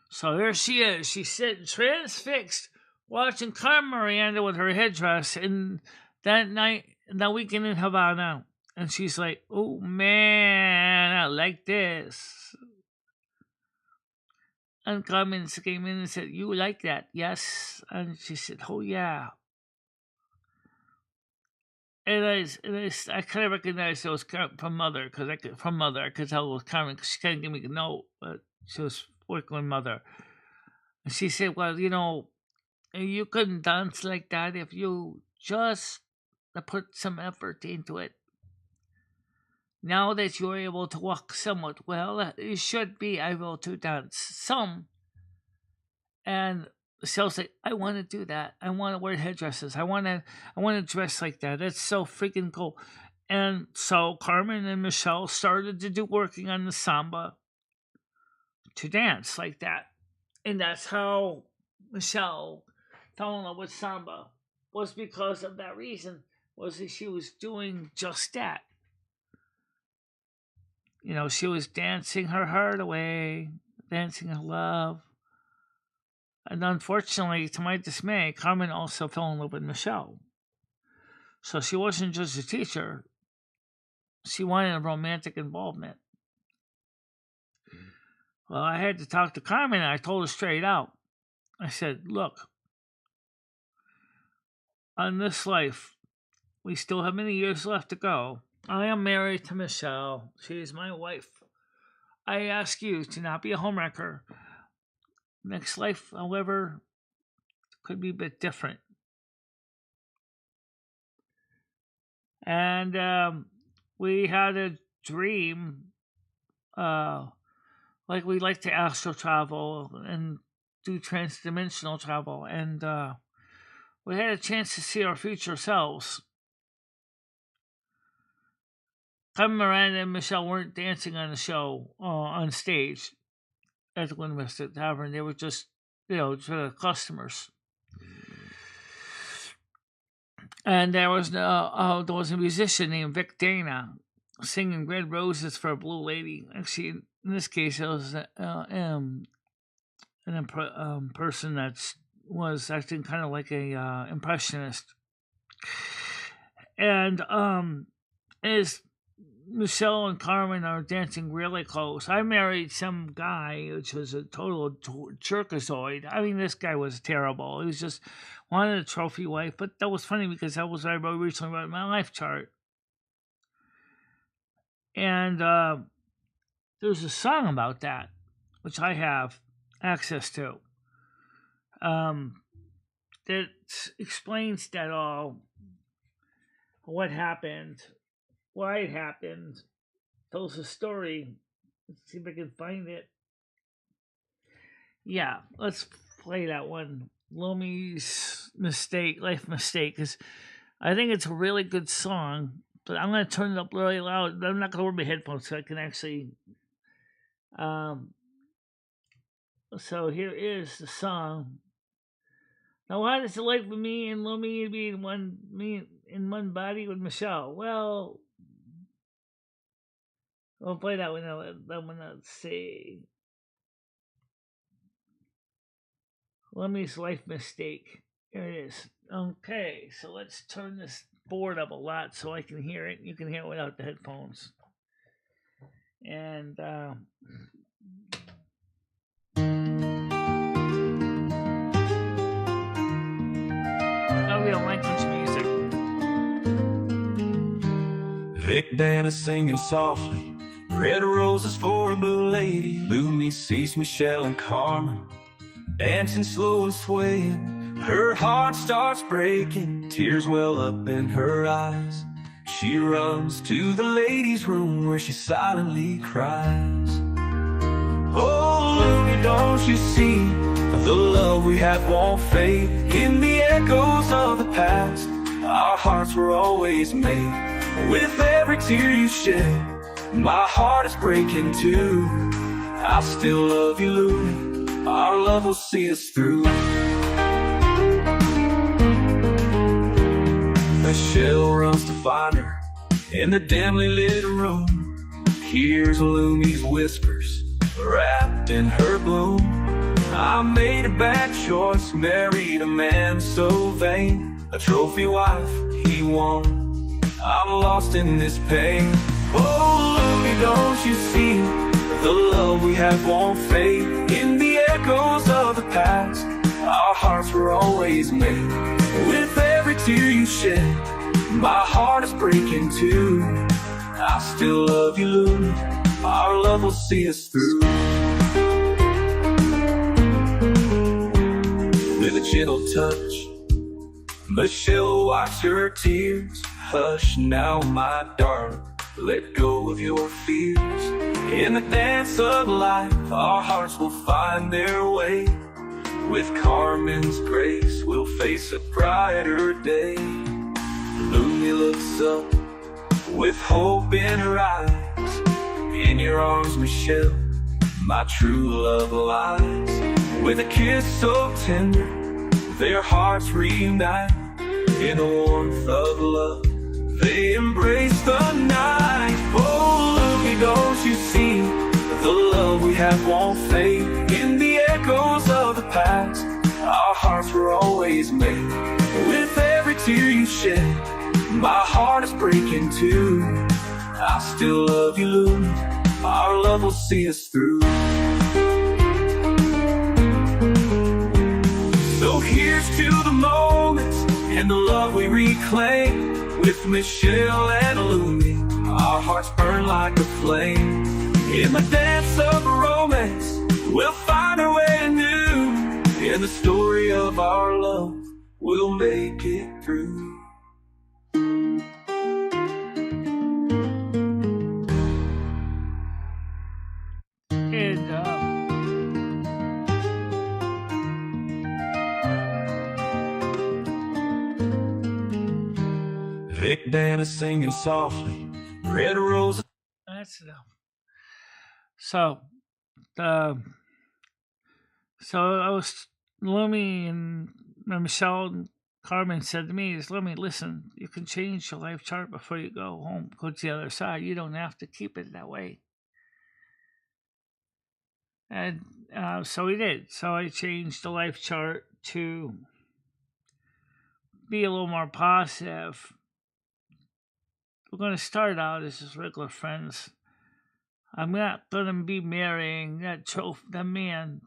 So here she is. She's sitting transfixed, watching Carmen Miranda with her headdress, and that night, that weekend in Havana. And she's like, oh man, I like this. And Carmen came in and said, you like that? Yes. And she said, oh yeah. And I kind of recognized it was from Mother, because I could tell it was Carmen, because she kind of gave me a note, but she was working with Mother. And she said, well, you know, you couldn't dance like that if you just put some effort into it. Now that you're able to walk somewhat well, you should be able to dance some. And Michelle's like, I want to do that. I want to wear headdresses. I want to dress like that. That's so freaking cool. And so Carmen and Michelle started to do working on the samba to dance like that. And that's how Michelle fell in love with samba, was because of that reason, was that she was doing just that. You know, she was dancing her heart away, dancing her love. And unfortunately, to my dismay, Carmen also fell in love with Michelle. So she wasn't just a teacher. She wanted a romantic involvement. Well, I had to talk to Carmen, and I told her straight out. I said, look, on this life, we still have many years left to go. I am married to Michelle. She is my wife. I ask you to not be a homewrecker. Next life, however, could be a bit different. And we had a dream, like we like to astral travel and do transdimensional travel. And we had a chance to see our future selves. Carmen Miranda and Michelle weren't dancing on the show, on stage at the Winchester Tavern. They were just, you know, for the customers. And there was a musician named Vic Dana singing Red Roses for a Blue Lady. Actually, in this case, it was an person that was acting kind of like a impressionist. And as Michelle and Carmen are dancing really close, I married some guy which was a total jerkazoid. I mean, this guy was terrible. He was just wanted a trophy wife. But that was funny because that was what I recently wrote my life chart. And there's a song about that, which I have access to, that explains that all, what happened, why it happened, tells a story. Let's see if I can find it. Yeah, let's play that one. Lumi's Mistake, Life Mistake, because I think it's a really good song, but I'm going to turn it up really loud. I'm not going to wear my headphones so I can actually... So here is the song. Now, why does it like with me and Lumi be in one body with Michelle? Well, I'll play that one. Let's see. Lumi's Life Mistake. Here it is. Okay, so let's turn this board up a lot so I can hear it. You can hear it without the headphones. And we don't like much music. Vic Dana singing softly, red roses for a blue lady. Lumi sees Michelle and Carmen dancing slow and swaying. Her heart starts breaking, tears well up in her eyes. She runs to the ladies' room where she silently cries. Oh, Lumi, don't you see? The love we have won't fade. In the echoes of the past, our hearts were always made. With every tear you shed, my heart is breaking too. I still love you, Lumi. Our love will see us through. Michelle runs to find her in the dimly lit room. Hears Lumi's whispers wrapped in her bloom. I made a bad choice, married a man so vain. A trophy wife he won, I'm lost in this pain. Oh, Lumi, don't you see? The love we have won't fade. In the echoes of the past, our hearts were always made. With every tear you shed, my heart is breaking too. I still love you, Lumi. Our love will see us through. With a gentle touch, Michelle wipes her tears. Hush now, my darling, let go of your fears. In the dance of life, our hearts will find their way. With Carmen's grace, we'll face a brighter day. Lumi looks up with hope in her eyes. In your arms, Michelle, my true love lies. With a kiss so tender, their hearts reunite. In the warmth of love, they embrace the night. Oh, Lumi, don't you see? The love we have won't fade. In the echoes of the past, our hearts were always made. With every tear you shed, my heart is breaking too. I still love you, Lumi. Our love will see us through. So here's to the moments and the love we reclaim. With Michelle and Lumi, our hearts burn like a flame. In the dance of romance, we'll find our way anew. In the story of our love, we'll make it through. And Vic Dan is singing softly, red rose. that's enough. So, uh, so I was Lumi and Michelle and Carmen said to me, "Is Lumi, listen, you can change your life chart before you go home. Go to the other side. You don't have to keep it that way." And so we did. So I changed the life chart to be a little more positive. We're going to start out as just regular friends. I'm not going to be marrying that man.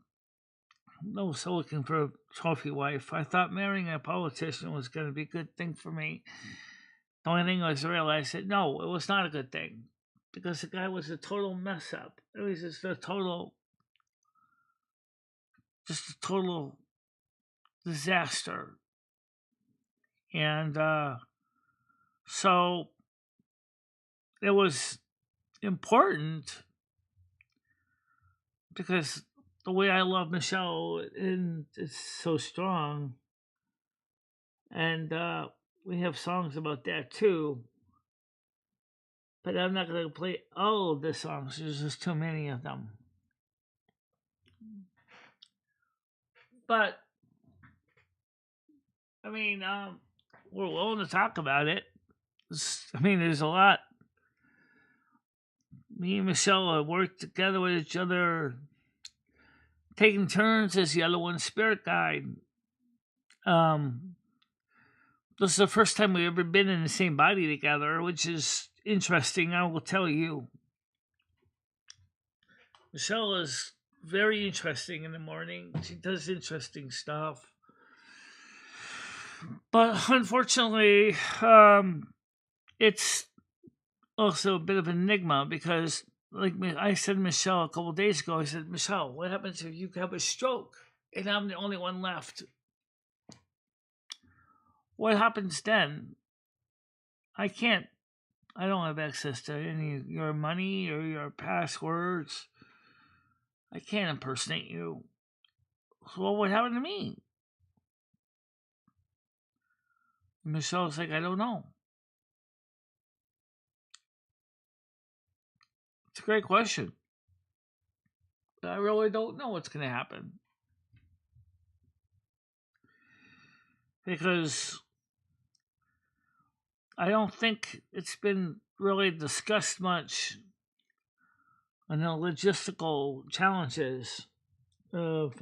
I was looking for a trophy wife. I thought marrying a politician was going to be a good thing for me. The only thing was I realized that no, it was not a good thing. Because the guy was a total mess up. It was just a total disaster. And so it was important because the way I love Michelle and it's so strong. And we have songs about that too. But I'm not going to play all of the songs. There's just too many of them. But I mean, we're willing to talk about it. I mean, there's a lot. Me and Michelle have worked together with each other, taking turns as the other one's spirit guide. This is the first time we've ever been in the same body together, which is interesting, I will tell you. Michelle is very interesting in the morning. She does interesting stuff. But unfortunately, it's also a bit of an enigma because, like I said to Michelle a couple of days ago, I said, Michelle, what happens if you have a stroke and I'm the only one left? What happens then? I don't have access to any of your money or your passwords. I can't impersonate you. So what would happen to me? Michelle's like, I don't know. It's a great question. I really don't know what's going to happen. Because I don't think it's been really discussed much on the logistical challenges of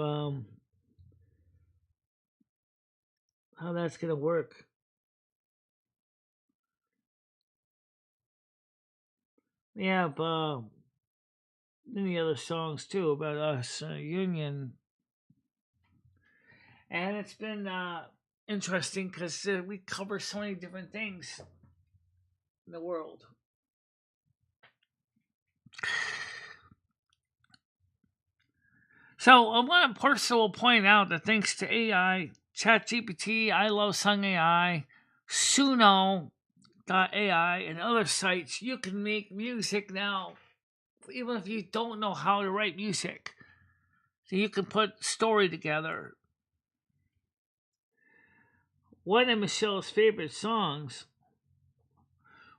how that's going to work. We have many other songs too about us union, and it's been interesting because we cover so many different things in the world. So I want to personally point out that thanks to AI, ChatGPT, I Love Sung AI, Suno.ai, and other sites, you can make music now, even if you don't know how to write music. So you can put story together. One of Michelle's favorite songs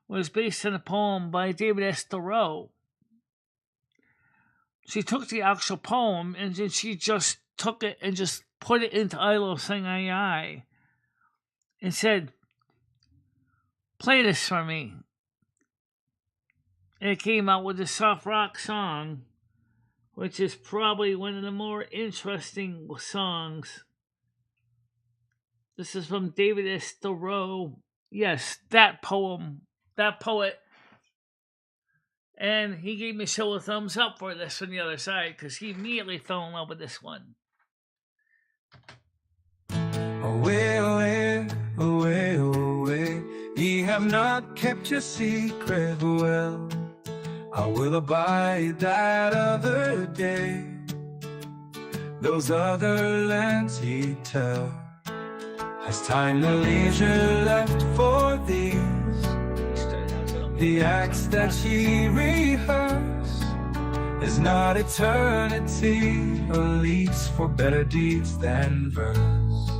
was based on a poem by David S. Thoreau. She took the actual poem and then she just took it and just put it into I Love Sing AI and said, play this for me. And it came out with a soft rock song, which is probably one of the more interesting songs. This is from David S. Thoreau. Yes, that poem, that poet. And he gave Michelle a thumbs up for this from the other side because he immediately fell in love with this one. Away, away, away, away. Ye have not kept your secret well. I will abide that other day. Those other lands ye tell. Has time and leisure left for these? The acts that ye rehearse is not eternity, or leaves for better deeds than verse.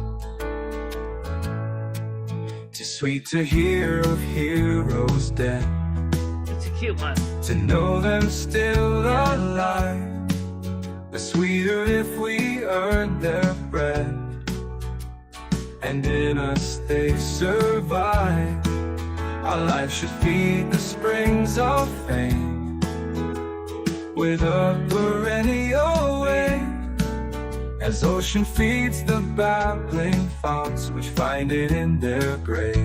'Tis sweet to hear of heroes dead. It's a cute one. To know them still alive. The sweeter if we earn their bread, and in us they survive. Our life should feed the springs of fame with a perennial wave, as ocean feeds the babbling founts which find it in their grave.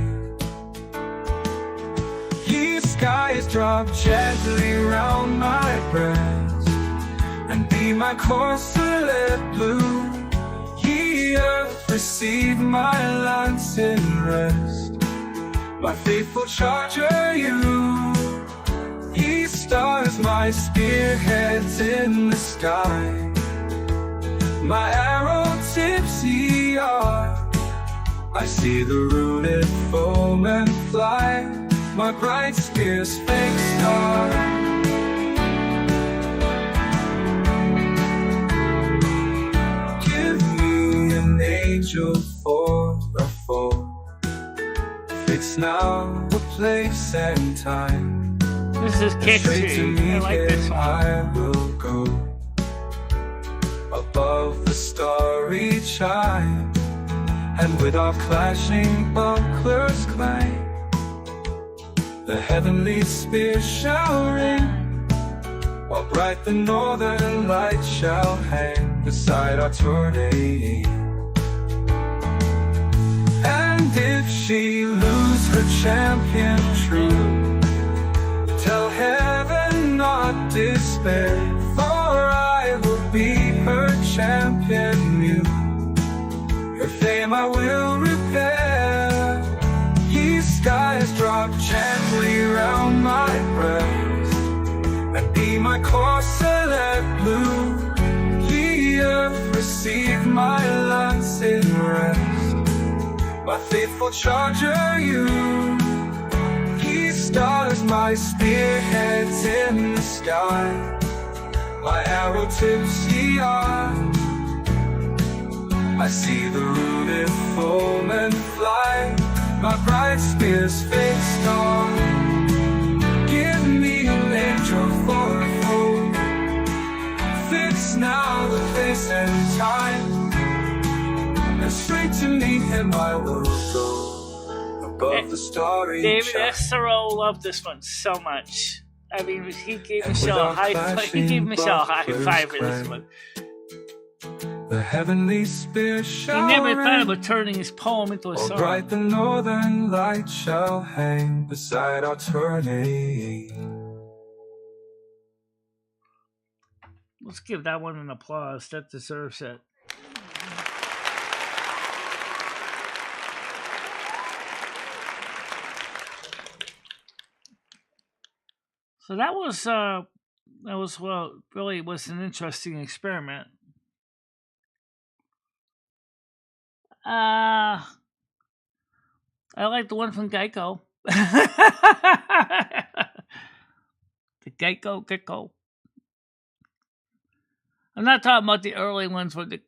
Ye skies drop gently round my breast, and be my corselet blue. Ye earth receive my lance in rest, my faithful charger you. Ye stars my spearheads in the sky, my arrow tips ye are. I see the rooted foemen fly, my bright spear's fake star. Give me an angel for a foe. It's now a place and time. This is catchy. I like this one. I will go above the starry chime, and with our clashing bucklers clang, the heavenly spear shall ring, while bright the northern light shall hang beside our tourney. And if she lose her champion true, tell heaven not despair, for I will be her champion new. Her fame I will repair. Ye skies drop gently round my breast, and be my corselet blue. Ye earth receive my lance in rest, my faithful charger you. Ye stars my spearheads in the sky, my arrow tips the eye. I see the rooted foemen fly, my bright spear's fixed on. Give me an angel for a foe, fix now the face and time, and straight to meet him I will go, above the starry David child. S. Thoreau loved this one so much. I mean, he gave Michelle a high five. He gave Michelle a high five for this one. The heavenly spirit shall He never thought reign. about turning his poem into a song. Bright the northern light shall hang beside our turning. Let's give that one an applause. That deserves it. So that was well, really was an interesting experiment. I like the one from Geico. The Geico. I'm not talking about the early ones where the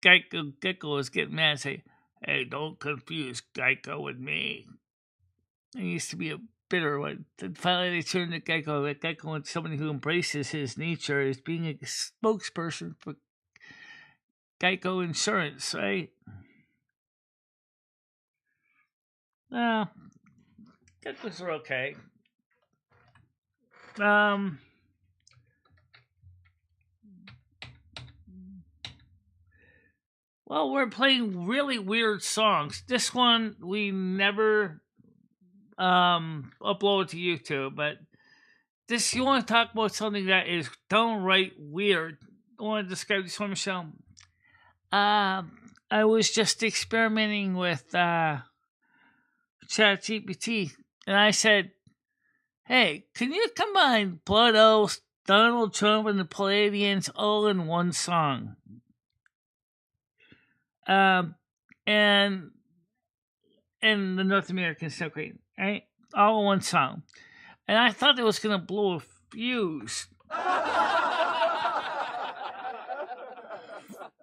Geico was getting mad and say, "Hey, don't confuse Geico with me." It used to be a bitter one. Then finally they turned to Geico. Geico is somebody who embraces his nature as being a spokesperson for Geico Insurance, right? Geckos are okay. Well, we're playing really weird songs. This one we never upload to YouTube, but this, you want to talk about something that is downright weird. I want to describe this one, Michelle. I was just experimenting with ChatGPT, and I said, "Hey, can you combine Blood Oath, Donald Trump, and the Palladians all in one song?" And the North American Snow Queen, right? All in one song. And I thought it was going to blow a fuse.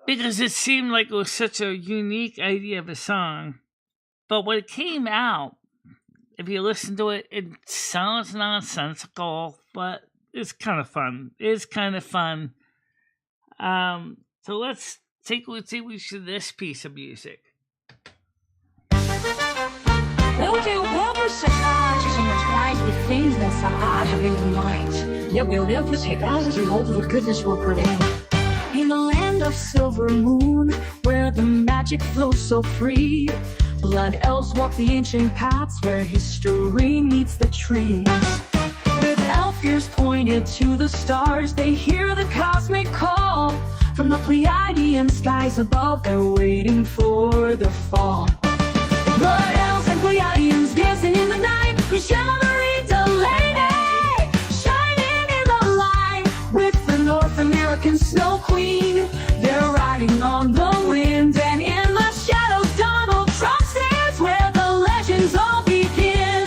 Because it seemed like it was such a unique idea of a song. But when it came out, if you listen to it, it sounds nonsensical, but it's kind of fun. So let's take a look at this piece of music. Eu devo chegar de atrás de things nessa área in mind. Eu live with regards and hope for goodness will prevail. In the land of silver moon, where the magic flows so free, blood elves walk the ancient paths where history meets the trees. With elf ears pointed to the stars, they hear the cosmic call. From the Pleiadian skies above, they're waiting for the fall. Blood elves and Pleiadians dancing in the night, Marie Delaney, shining in the light with the North American Snow Queen. They're riding on the wind, and in the shadows, Donald Trump stands where the legends all begin.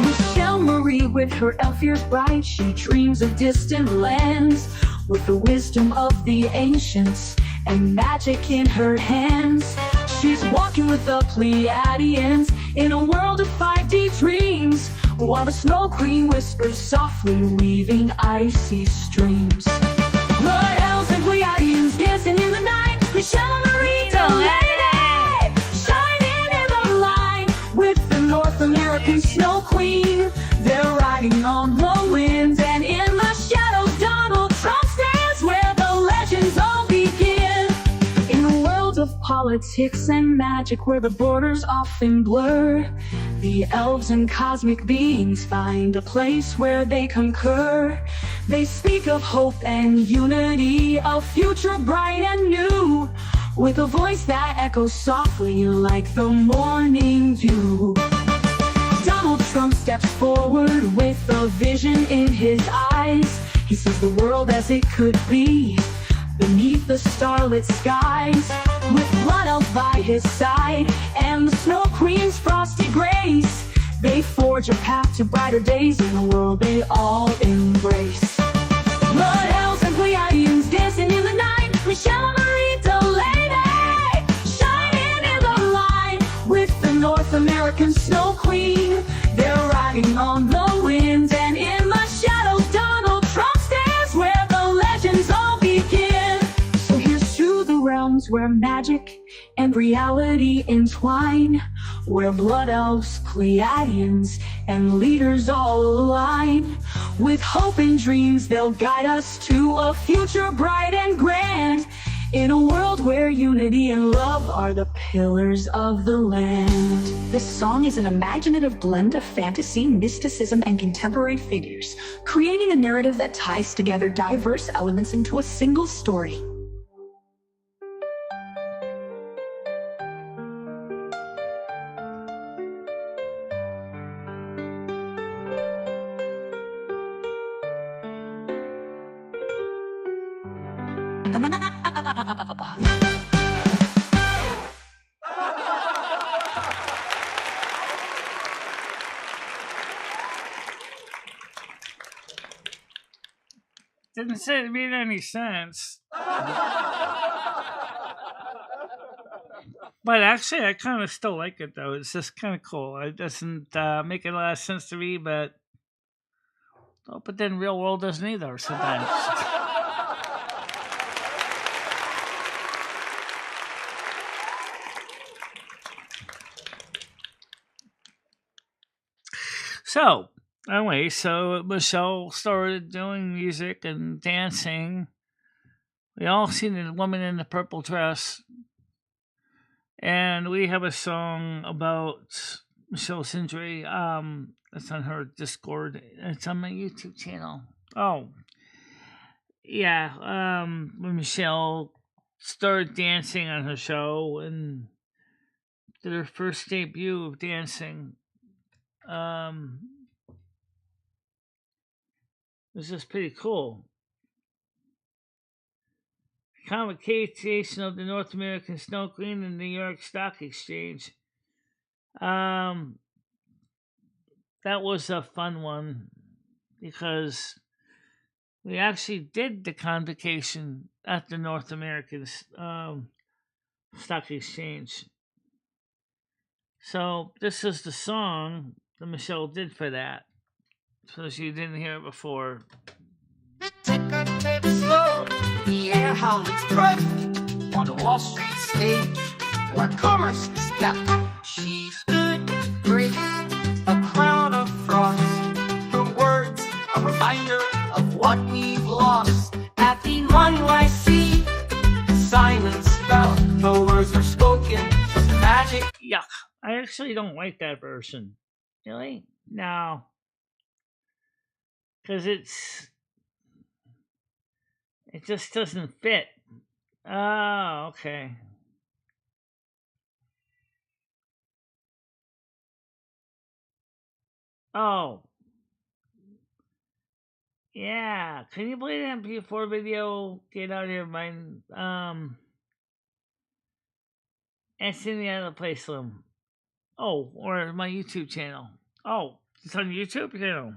Michelle Marie, with her elf ears bright, she dreams of distant lands, with the wisdom of the ancients and magic in her hands. She's walking with the Pleiadians in a world of 5D dreams, while the Snow Queen whispers softly, weaving icy streams. Blood elves and Pleiadians dancing in the night, Michelle Marie Delaney, shining in the light with the North American Snow Queen. They're riding on the wind, and in the shadows, Donald Trump stands where the legends all begin. In a world of politics and magic where the borders often blur, the elves and cosmic beings find a place where they concur. They speak of hope and unity, a future bright and new, with a voice that echoes softly like the morning dew. Donald Trump steps forward with a vision in his eyes. He sees the world as it could be, beneath the starlit skies, with Blood Elf by his side and the Snow Queen's frosty grace. They forge a path to brighter days in a world they all embrace. Blood elves and Pleiadians worlds where magic and reality entwine, where blood elves, Pleiadians, and leaders all align. With hope and dreams, they'll guide us to a future bright and grand, in a world where unity and love are the pillars of the land. This song is an imaginative blend of fantasy, mysticism, and contemporary figures, creating a narrative that ties together diverse elements into a single story. Didn't say it made any sense. But actually, I kind of still like it though. It's just kind of cool. It doesn't make a lot of sense to me, but then real world doesn't either sometimes. So anyway, so Michelle started doing music and dancing. We all seen the woman in the purple dress. And we have a song about Michelle's injury. It's on her Discord. It's on my YouTube channel. Oh, yeah. When Michelle started dancing on her show and did her first debut of dancing, it was just pretty cool. Convocation of the North American Snow Queen in the New York Stock Exchange. That was a fun one because we actually did the convocation at the North American Stock Exchange. So this is the song that Michelle did for that. So if you didn't hear it before. Take a slow, the air how it's drift on the Wall Street stage where commerce is kept. She stood great, a crown of frost. Her words a reminder of what we've lost. At the NYC, silence fell. The words were spoken of magic. Yuck. I actually don't like that version. Really? No. Because it just doesn't fit. Oh, okay. Oh. Yeah. Can you play that MP4 video? Get out of here, mine. It's in the other place, Slim. Oh, or my YouTube channel. Oh, it's on YouTube channel.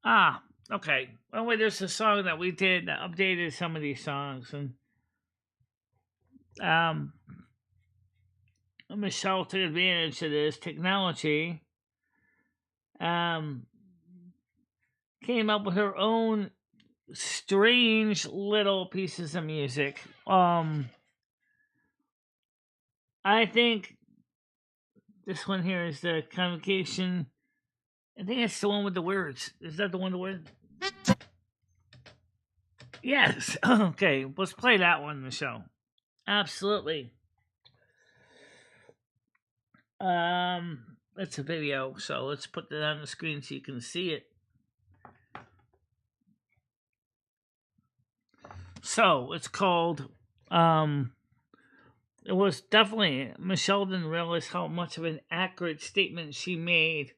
Ah, okay. Anyway, there's a song that we did that updated some of these songs, and Michelle took advantage of this technology. Came up with her own strange little pieces of music. I think this one here is the convocation. I think it's the one with the words. Is that the one with the words? Yes. Okay, let's play that one in the show. Absolutely. It's a video, so let's put that on the screen so you can see it. So it's called. It was definitely Michelle didn't realize how much of an accurate statement she made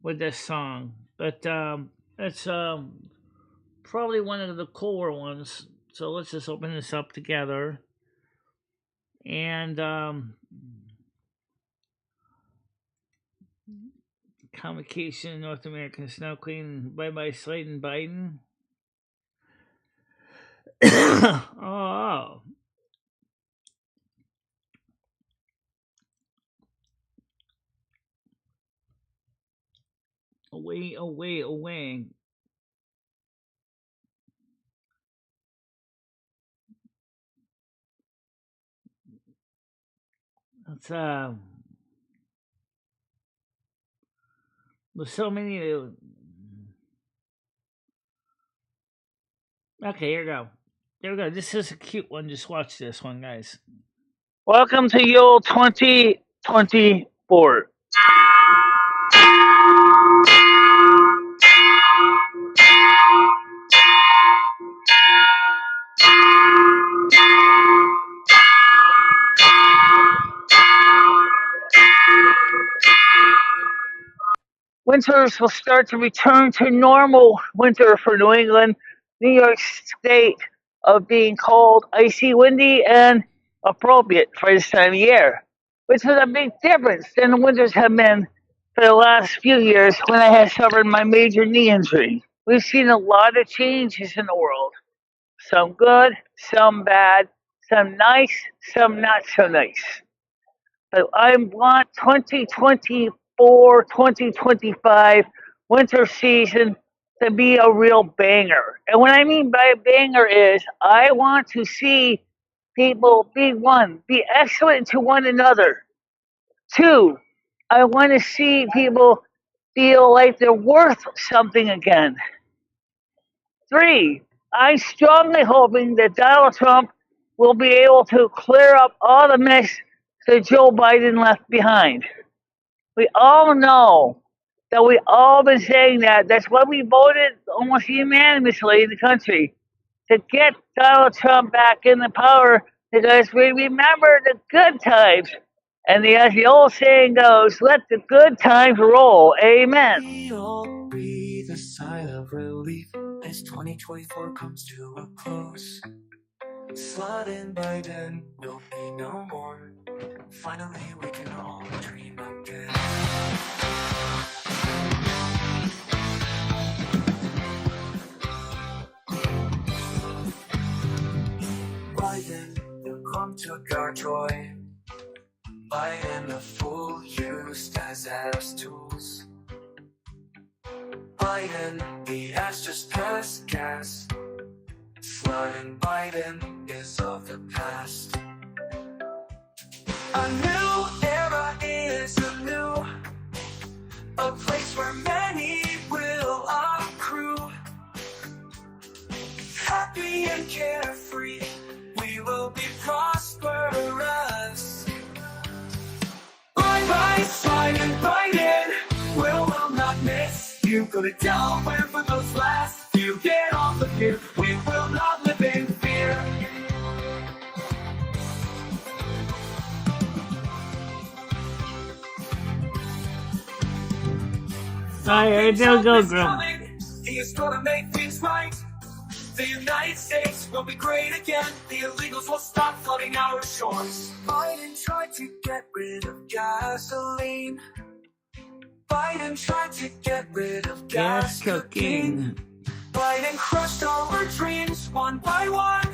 with this song, but it's probably one of the cooler ones. So let's just open this up together, and Convocation North American Snow Queen, Bye Bye Slade and Biden. Oh. Away, away, away. It's there's so many. Okay, here we go. Here we go. This is a cute one. Just watch this one, guys. Welcome to Yule 2024. Winters will start to return to normal winter for New England, New York State, of being cold, icy, windy, and appropriate for this time of year, which is a big difference than the winters have been for the last few years when I had suffered my major knee injury. We've seen a lot of changes in the world, some good, some bad, some nice, some not so nice. So I want 2024, 2025 winter season to be a real banger. And what I mean by a banger is I want to see people be excellent to one another. Two, I want to see people feel like they're worth something again. Three, I'm strongly hoping that Donald Trump will be able to clear up all the mess that Joe Biden left behind. We all know that we all been saying that. That's why we voted almost unanimously in the country to get Donald Trump back in the power because we remember the good times. And as the old saying goes, let the good times roll. Amen. We all breathe a sigh of relief as 2024 comes to a close. Sliding Biden will be no more. Finally, we can all dream again. Biden, the come took our joy. Biden, the fool used as tools. Biden, the ass just passed gas. Sliding Biden is of the past. A new era is anew, a place where many will accrue. Happy and carefree, we will be prosperous. Bye-bye, sliding Biden, will not miss. You go to down where for those last few get off the pier. We will not live in fear. Alright, there go, Grum. He is gonna make things right. The United States will be great again. The illegals will stop flooding our shores. Biden tried to get rid of gasoline. Biden tried to get rid of gas cooking. Biden crushed our dreams one by one.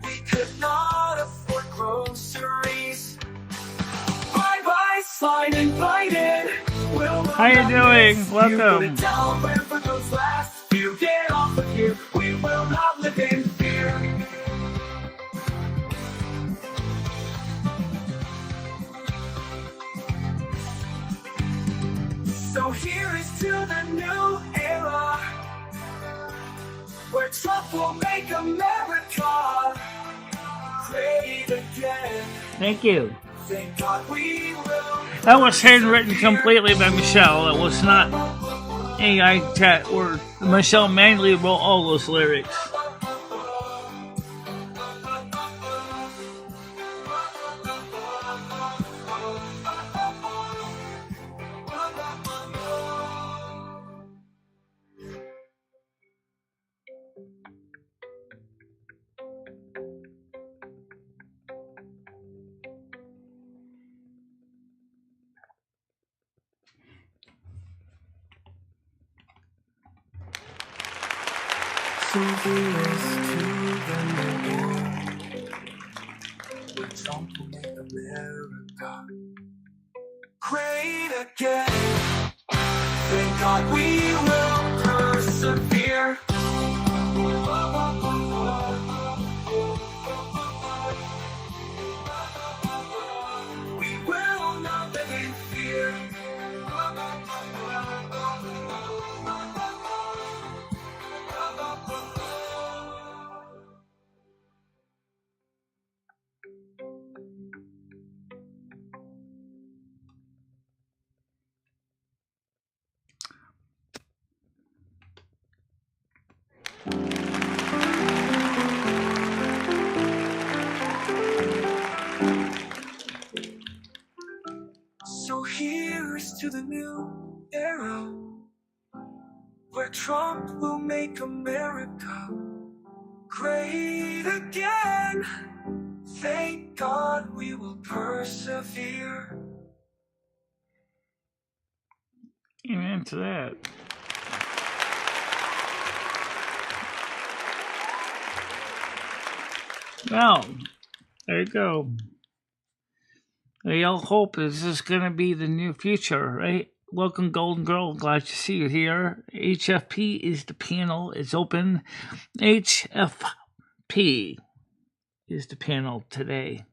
We could not afford groceries. Bye-bye, sliding Biden. How you doing? Welcome. You get off of here. We will not live in fear. So here is to the new era, where Trump will make America great again. Thank you. Thank God we will. That was handwritten completely by Michelle. It was not AI chat or Michelle manually wrote all those lyrics. So here's to the new war, where Trump will make America great again. Thank God we will persevere. to the new era, where Trump will make America great again. Thank God we will persevere. Amen to that. Well, there you go. We all hope this is going to be the new future, right? Welcome, Golden Girl. Glad to see you here. HFP is the panel. It's open. HFP is the panel today.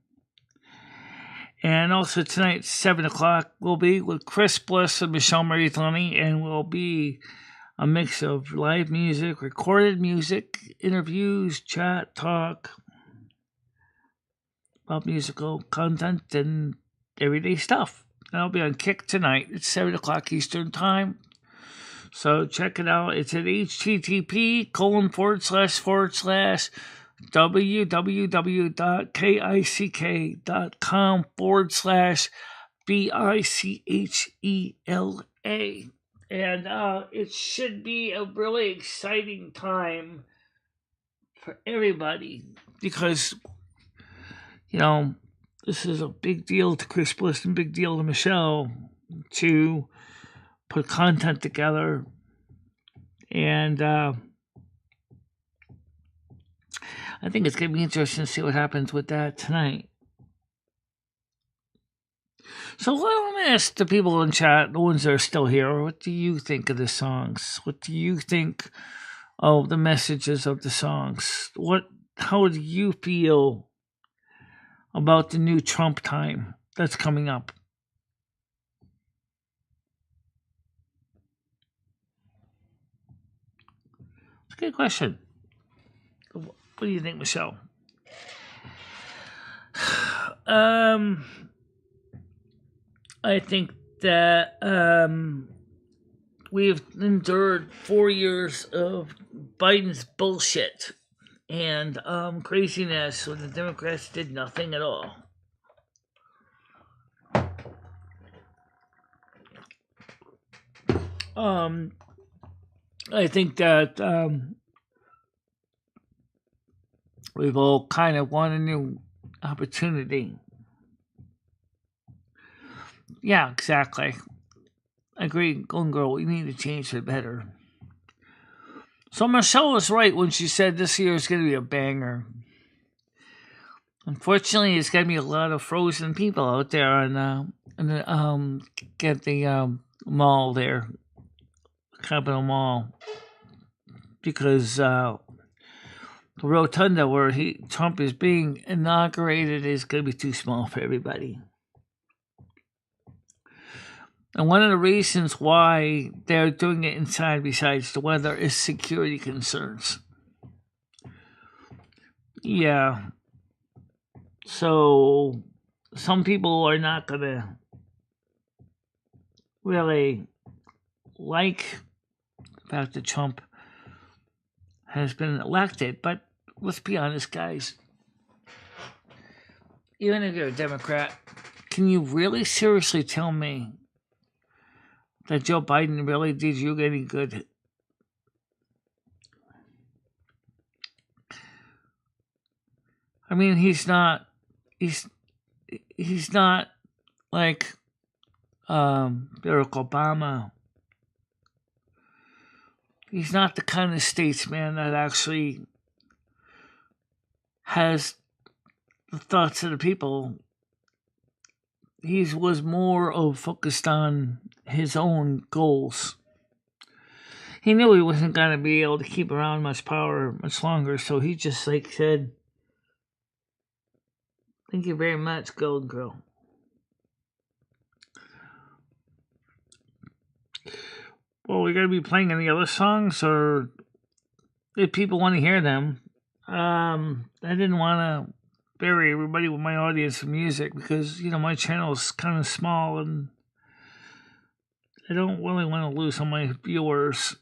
And also tonight, 7 o'clock, we'll be with Chris Bliss and Michelle Maritani, and we'll be a mix of live music, recorded music, interviews, chat, talk about musical content and everyday stuff. That'll be on Kick tonight. It's 7 o'clock Eastern Time. So check it out. It's at http://www.kick.com/BICHELA. And it should be a really exciting time for everybody because, you know, this is a big deal to Chris Bliss and big deal to Michelle to put content together. And I think it's going to be interesting to see what happens with that tonight. So let me ask the people in chat, the ones that are still here, what do you think of the songs? What do you think of the messages of the songs? How do you feel about the new Trump time that's coming up? It's a good question. What do you think, Michelle? I think that we've endured 4 years of Biden's bullshit and craziness when the Democrats did nothing at all. I think that we've all kind of want a new opportunity. Yeah, exactly. I agree, Golden Girl, we need to change for the better. So Michelle was right when she said this year is going to be a banger. Unfortunately, there's going to be a lot of frozen people out there at the mall there, Capitol Mall, because the rotunda where Trump is being inaugurated is going to be too small for everybody. And one of the reasons why they're doing it inside, besides the weather, is security concerns. Yeah. So some people are not going to really like the fact that Trump has been elected. But let's be honest, guys. Even if you're a Democrat, can you really seriously tell me that Joe Biden really did you any good? I mean, he's not like Barack Obama. He's not the kind of statesman that actually has the thoughts of the people. He was more focused on his own goals. He knew he wasn't going to be able to keep around much power much longer, so he just said, "Thank you very much, Golden Girl." Well, we're going to be playing any other songs, or if people want to hear them. I didn't want to bury everybody with my audience of music because, my channel is kind of small and I don't really want to lose all my viewers.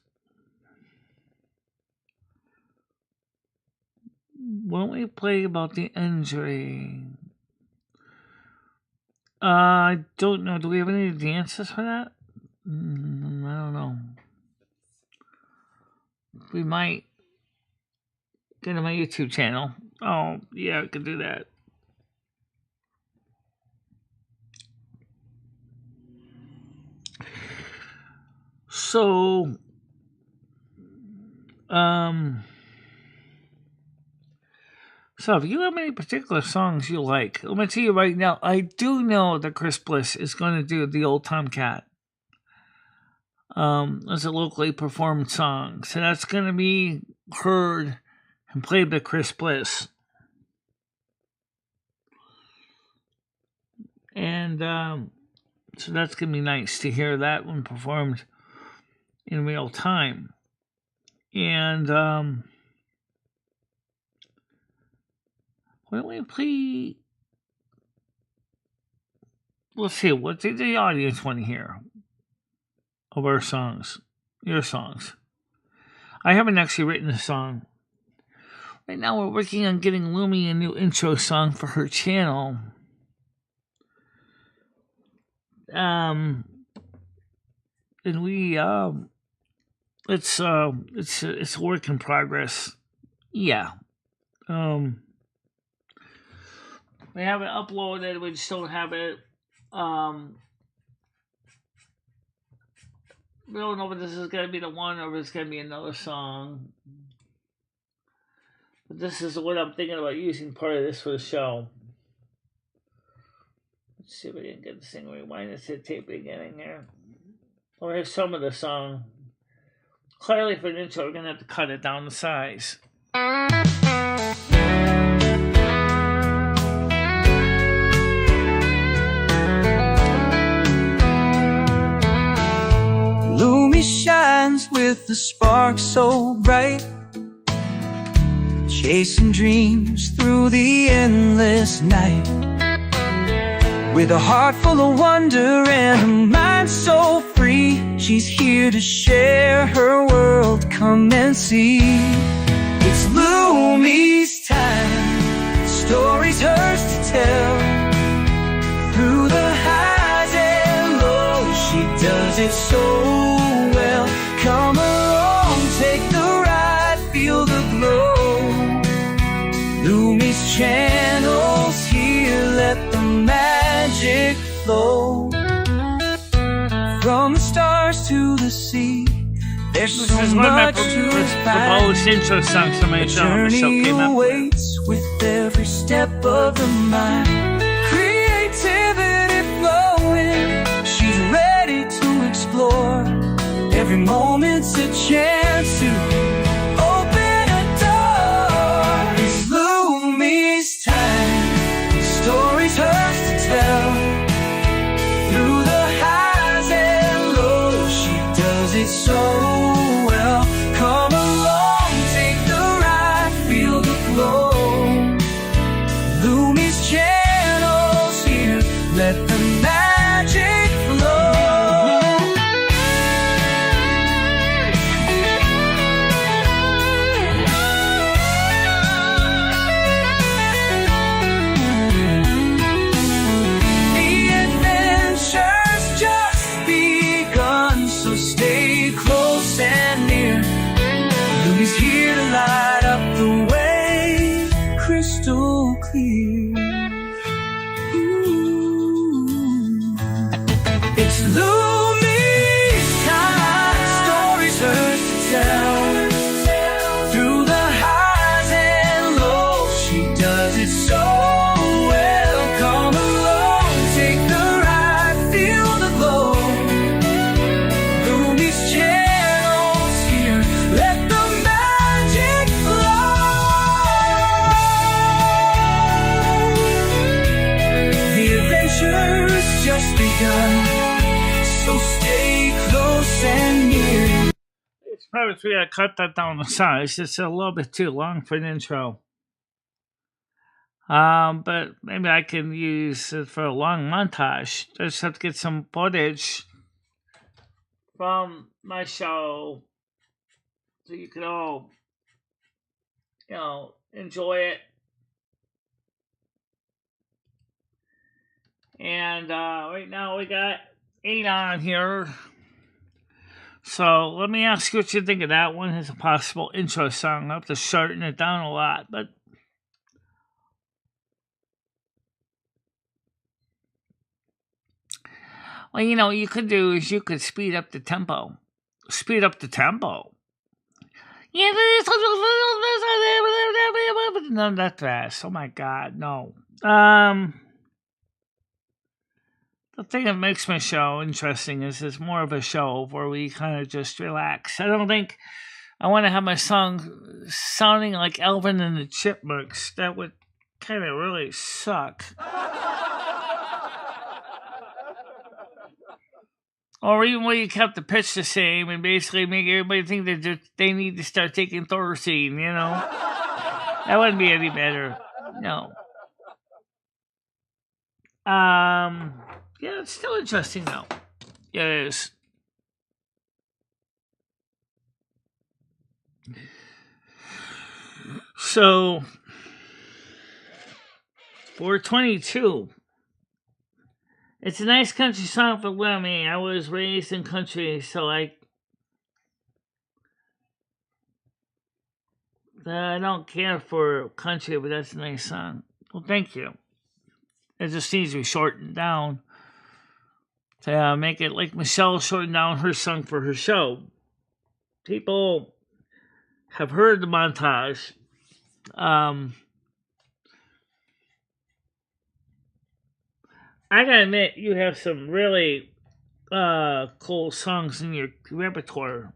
Why don't we play about the injury? I don't know. Do we have any dances for that? I don't know. We might get on my YouTube channel. Oh, yeah, I could do that. So, so if you have any particular songs you like, let me tell you right now, I do know that Chris Bliss is going to do the old Tomcat as a locally performed song. So that's going to be heard and played by Chris Bliss. And so that's going to be nice to hear that one performed in real time. And why don't we play? Let's see, what did the audience want to hear of our songs? Your songs. I haven't actually written a song. Right now we're working on getting Lumi a new intro song for her channel. And we it's a work in progress. Yeah. We haven't uploaded, we just don't have it. We don't know if this is gonna be the one or if it's gonna be another song. But this is what I'm thinking about using part of this for the show. Let's see if we can get this thing rewind. It's a tape beginning here. Oh, here's some of the song. Clearly for an intro, we're gonna have to cut it down to size. Lumi shines with the spark so bright, chasing dreams through the endless night. With a heart full of wonder and a mind so free, she's here to share her world, come and see. It's Lumi's time, stories hers to tell. Through the highs and lows, she does it so well. Come along, take the ride, feel the glow. Lumi's channel's here, let the magic flow. From the stars to the sea, there's so much to find. Intro songs to my a journey awaits with every step of the mind. Creativity flowing, she's ready to explore. Every moment's a chance to open a door. It's Lumi's time, the story's hers to tell. Through the highs and lows, she does it so well. Come along, take the ride, feel the flow. Lumi's channel's here, let the magic flow. The adventure's just begun, so stay close and near. Lumi's here to light up the way, crystal clear. Ooh. It's Lumi's time, stories hers to tell. Through the highs and lows, she does it so well. Come along, take the ride, feel the glow. Lumi's channel's here, let the magic flow. The adventure's just begun, so stay close and near. It's probably we gotta cut that down to size. It's a little bit too long for an intro. But maybe I can use it for a long montage. I just have to get some footage from my show so you can all, enjoy it. And right now we got 8 on here. So let me ask you what you think of that one as a possible intro song. I have to shorten it down a lot, but well, you could do is you could speed up the tempo. Speed up the tempo. Yeah, not that fast. Oh my God, no. The thing that makes my show interesting is it's more of a show where we kind of just relax. I don't think I want to have my song sounding like Alvin and the Chipmunks. That would kind of really suck. Or even where you kept the pitch the same and basically make everybody think that they need to start taking Thorazine, That wouldn't be any better. No. Yeah, it's still interesting though. Yeah, it is. So, 422. It's a nice country song for Lumi. I was raised in country, so I don't care for country, but that's a nice song. Well, thank you. It just needs to be shortened down to make it like Michelle shortened down her song for her show. People have heard the montage. I gotta admit, you have some really cool songs in your repertoire.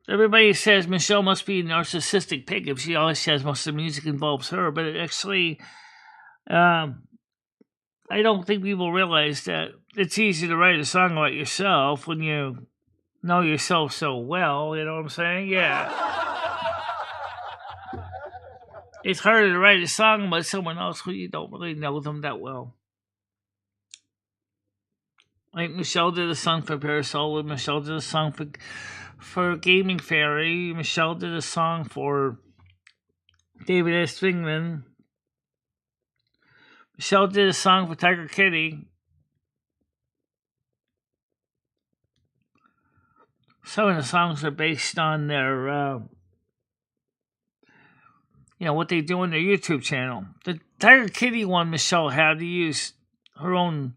Everybody says Michelle must be a narcissistic pig if she always says most of the music involves her, but it actually, I don't think people realize that it's easy to write a song about yourself when you know yourself so well, you know what I'm saying? Yeah. It's harder to write a song about someone else when you don't really know them that well. Like Michelle did a song for Parasol, and Michelle did a song for Gaming Fairy. Michelle did a song for David S. Swingman. Michelle did a song for Tiger Kitty. Some of the songs are based on their, what they do on their YouTube channel. The Tiger Kitty one, Michelle had to use her own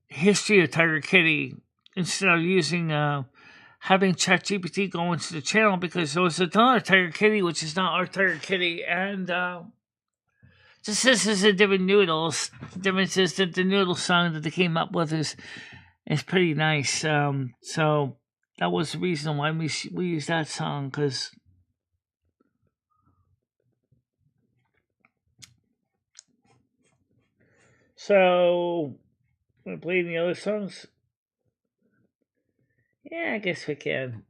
history of Tiger Kitty instead of using having ChatGPT go into the channel, because there was another Tiger Kitty which is not our Tiger Kitty, and just this is a different noodles. The difference is that the noodle song that they came up with is pretty nice. So that was the reason why we used that song, because so want to play any other songs? Yeah, I guess we can.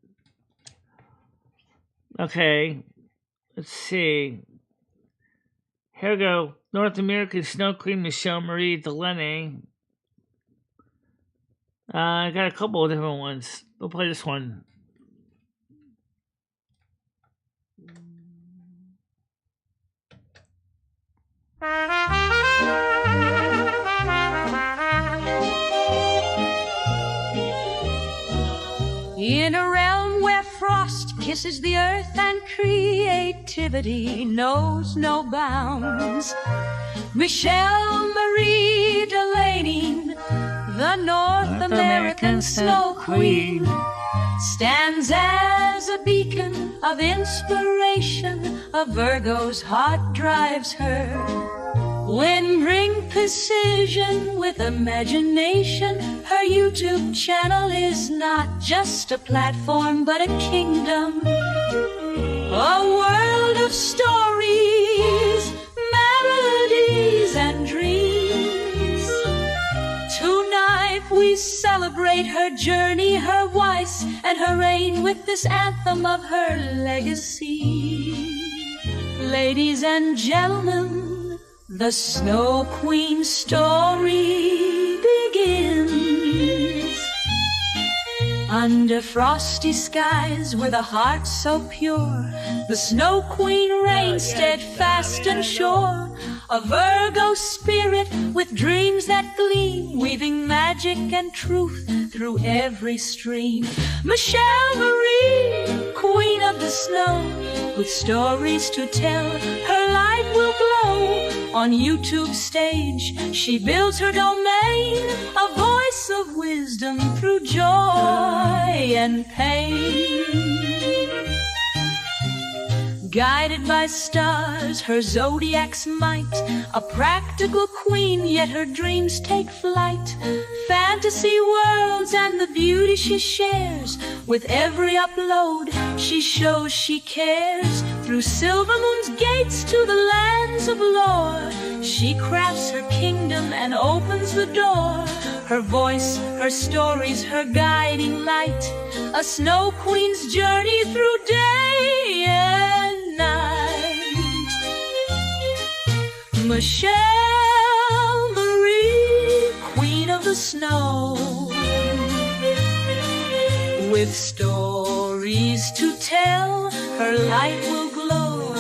Okay, let's see. Here we go. North American Snow Queen, Michelle Marie Delaney. I got a couple of different ones. We'll play this one. In a realm where frost kisses the earth and creativity knows no bounds, Michelle Marie Delaney, the North American Snow Queen, stands as a beacon of inspiration. A Virgo's heart drives her. When bring precision with imagination, her YouTube channel is not just a platform but a kingdom, a world of stories, melodies and dreams. Tonight we celebrate her journey, her vice and her reign with this anthem of her legacy. Ladies and gentlemen, the Snow Queen story begins. Under frosty skies with a heart so pure, the Snow Queen reigns steadfast and sure. a Virgo spirit with dreams that gleam, weaving magic and truth through every stream. Michelle Marie, queen of the snow, with stories to tell, her light will glow. On YouTube stage, she builds her domain, a voice of wisdom through joy and pain. Guided by stars, her zodiac's might, a practical queen, yet her dreams take flight. Fantasy worlds and the beauty she shares, with every upload she shows she cares. Through Silver Moon's gates to the lands of lore, she crafts her kingdom and opens the door. Her voice, her stories, her guiding light, a snow queen's journey through day and night. Michelle Marie, queen of the snow, with stories to tell, her light will glow.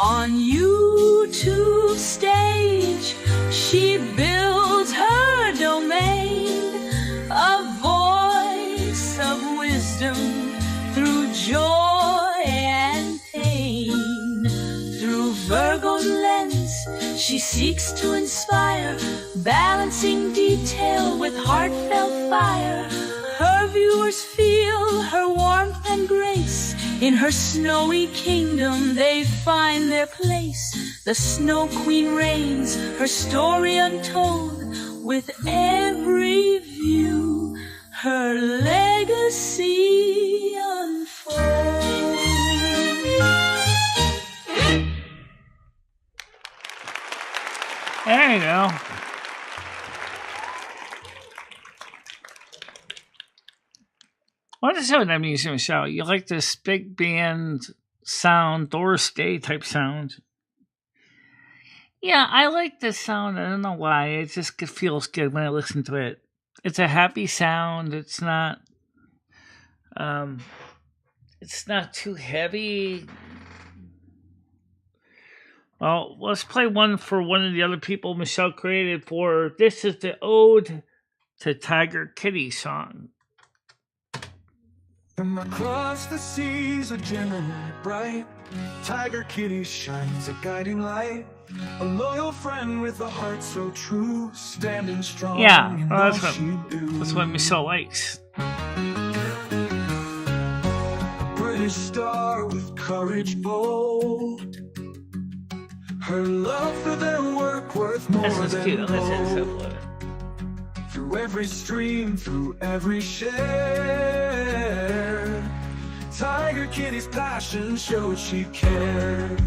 On YouTube stage, she builds her domain, a voice of wisdom through joy and pain. Through Virgo's lens, she seeks to inspire, balancing detail with heartfelt fire. Her viewers feel her warmth and grace. In her snowy kingdom they find their place. The Snow Queen reigns, her story untold. With every view, her legacy unfolds. There you go. What is it with that music, Michelle? You like this big band sound, Doris Day type sound? Yeah, I like this sound. I don't know why. It just feels good when I listen to it. It's a happy sound. It's not too heavy. Well, let's play one for one of the other people Michelle created for. This is the Ode to Tiger Kitty song. From across the seas, a Gemini bright, Tiger Kitty shines a guiding light. A loyal friend with a heart so true, standing strong. Yeah, in well, that's what Michelle likes. A British star with courage bold. Her love for their work worth more than Cute. gold. Through every stream, through every share, Tiger Kitty's passion showed she cared.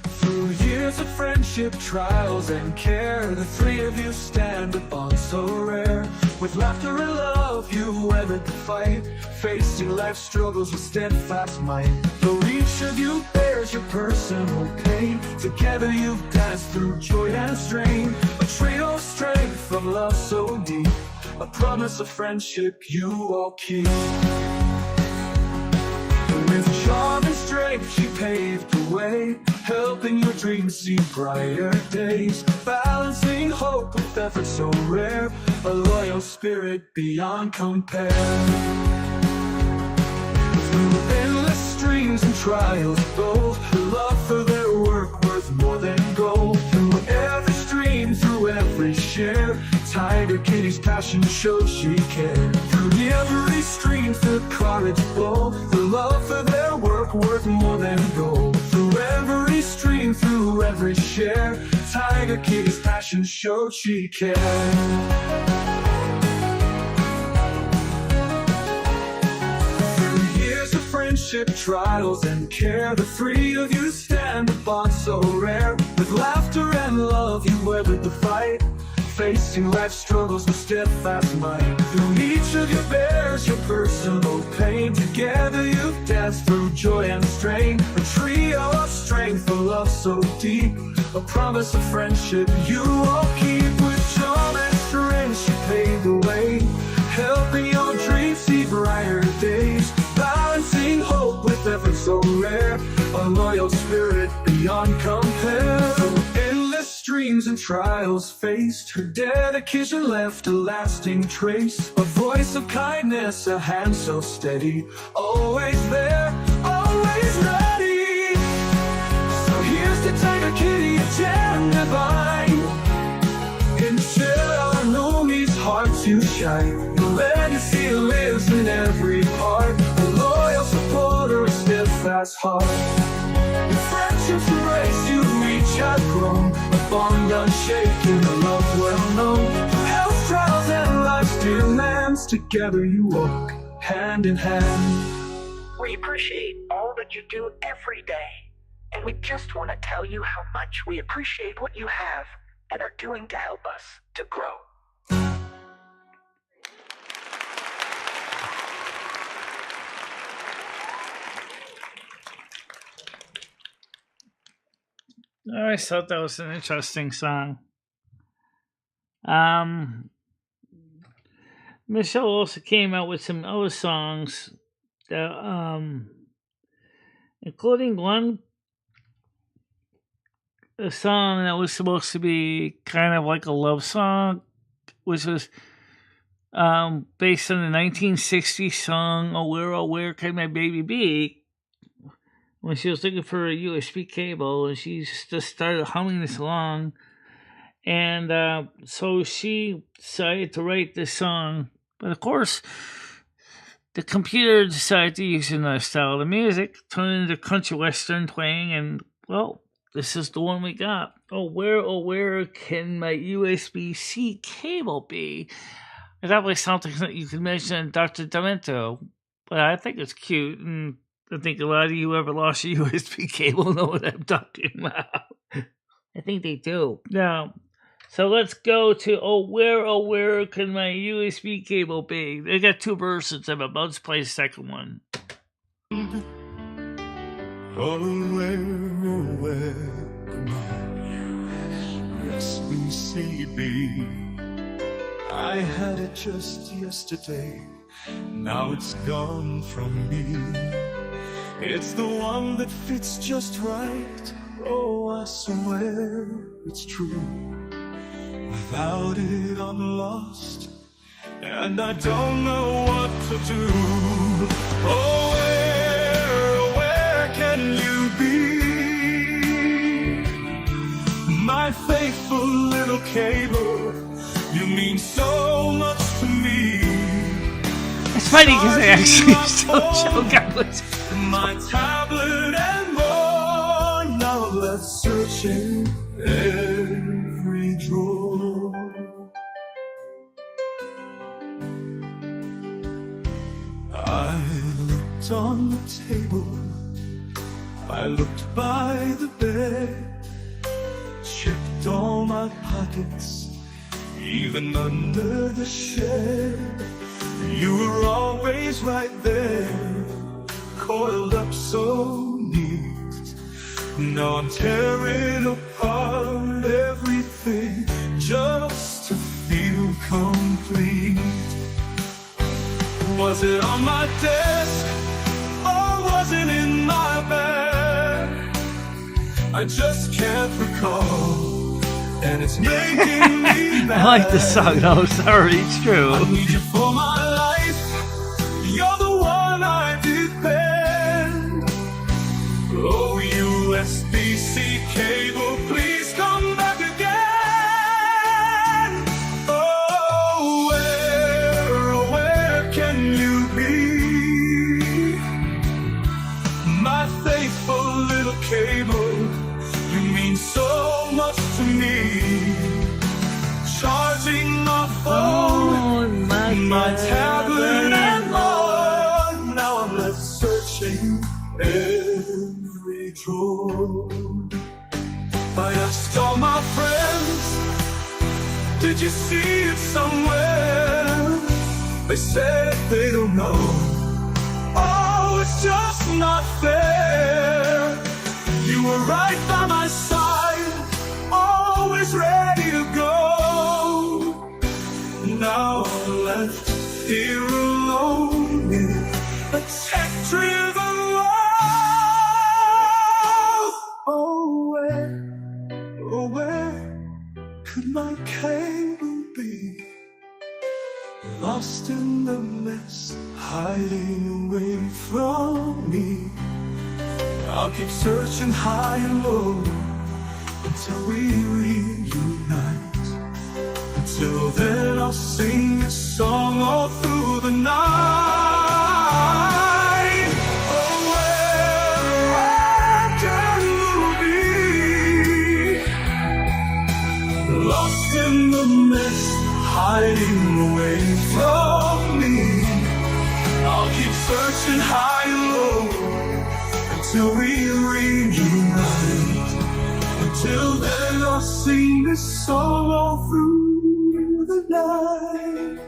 Through years of friendship, trials and care, the three of you stand a bond so rare. With laughter and love, you weathered the fight, facing life's struggles with steadfast might. Though each of you bears your personal pain, together you've danced through joy and strain. A trio of strength, of love so deep, a promise of friendship you all keep. With charm and strength she paved the way, helping your dreams see brighter days. Balancing hope with effort so rare, a loyal spirit beyond compare. Through endless streams and trials both, her love for their work worth more than gold. Through every stream, through every share, Tiger Kitty's passion shows she cared. Through every stream, through courage bold, the love for their work worth more than gold. Through every stream, through every share, Tiger Kitty's passion showed she cared. Friendship, trials and care, the three of you stand a bond so rare. With laughter and love you weathered the fight, facing life's struggles with steadfast might. Through each of your bears your personal pain, together you've danced through joy and strain. A trio of strength, a love so deep, a promise of friendship you all keep. With charm and strength she paved the way, helping your dreams see brighter days. Balancing hope with effort so rare, a loyal spirit and trials faced, her dedication left a lasting trace. A voice of kindness, a hand so steady, always there, always ready. So here's to Tiger Kitty, a gem divine. Instill our Lumi's heart to shine. The legacy lives in every heart, a loyal supporter, a steadfast heart. The friendships embrace you each have grown, a bond unshaken, a love well known. Through health trials and life's demands, together you walk hand in hand. We appreciate all that you do every day, and we just want to tell you how much we appreciate what you have and are doing to help us to grow. I always thought that was an interesting song. Michelle also came out with some other songs that, including a song that was supposed to be kind of like a love song, which was based on the 1960s song "Oh Where Can My Baby Be?" When she was looking for a USB cable, and she just started humming this along, and so she decided to write this song. But of course, the computer decided to use another style of music, turn it into country western playing, and well, this is the one we got. Oh where can my USB-C cable be? It's probably something that you could mention Dr. Demento, but I think it's cute, and I think a lot of you who ever lost a USB cable know what I'm talking about. I think they do. Now, so let's go to oh where can my USB cable be? They got two versions of it, but let's play the second one. Oh, where can my USB-C be? I had it just yesterday, now it's gone from me. It's the one that fits just right, oh I swear it's true. Without it I'm lost, and I don't know what to do. Oh where can you be? My faithful little cable, you mean so much to me. It's funny because they actually still show goblins. My tablet and more, now let's search in every drawer. I looked on the table, I looked by the bed, checked all my pockets, even under the shed. You were always right there, coiled up so neat. Now I'm tearing apart everything just to feel complete. Was it on my desk, or was it in my bag? I just can't recall, and it's making me mad. I like this song though, sorry, it's true. I need you for my life, you're the one I depend. Oh, USB-C cable, please come back again. Oh, where can you be? My faithful little cable, you mean so much to me. Charging my phone, my tablet and more. Now I'm left searching every drawer. I asked all my friends, did you see it somewhere? They said they don't know. Oh, it's just not fair. You were right by my side, always ready to go. Now I'm left here alone in a tech-driven world. Oh, where Lost in the mess, hiding away from me. I'll keep searching high and low until we reunite. Until then I'll sing this song all through the night. Oh, where can you be? Lost in the mess, hiding away from me. I'll keep searching high and low until we reunite. Until then I'll sing this song all through the night.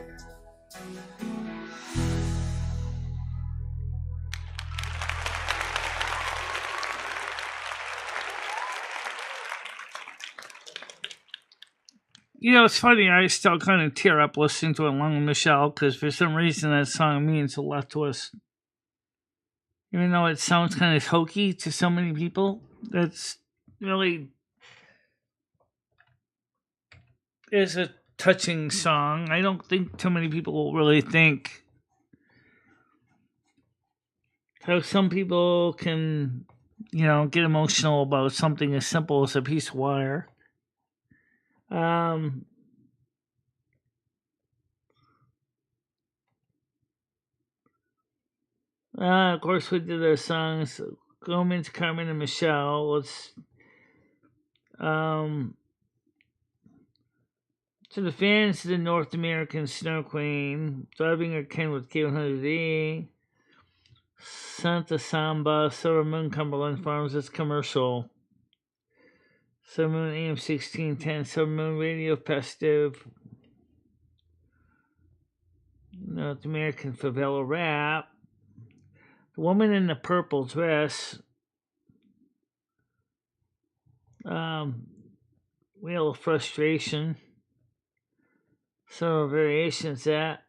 You know, it's funny, I still kind of tear up listening to it along with Michelle, because for some reason that song means a lot to us. Even though it sounds kind of hokey to so many people, that's really is a touching song. I don't think too many people will really think how some people can, you know, get emotional about something as simple as a piece of wire. Of course, we did our songs, Gomez, Carmen, and Michelle. Let's, to the fans of the North American Snow Queen, Driving Her Ken with K100E, Santa Samba, Silver Moon, Cumberland Farms, it's commercial. Silver Moon AM 1610, Silver Moon Radio Festive, North American Favela Rap, The Woman in the Purple Dress, Wheel of Frustration, several variations that.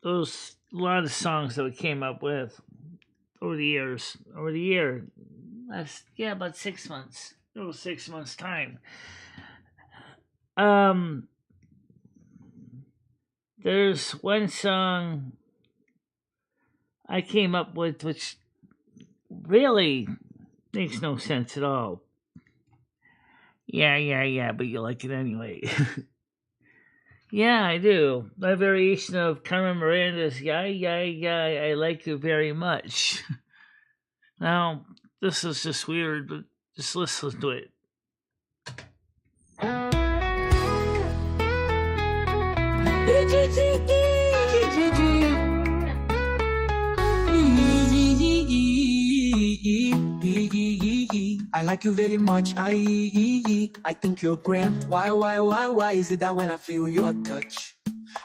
Those a lot of songs that we came up with over the years. Over the year, about 6 months. It was 6 months' time. There's one song I came up with which really makes no sense at all. Yeah, but you like it anyway. Yeah, I do. My variation of Carmen Miranda's Yeah, I like you very much. Now, this is just weird, but just listen to it. I like you very much. I think you're grand. Why is it that when I feel your touch,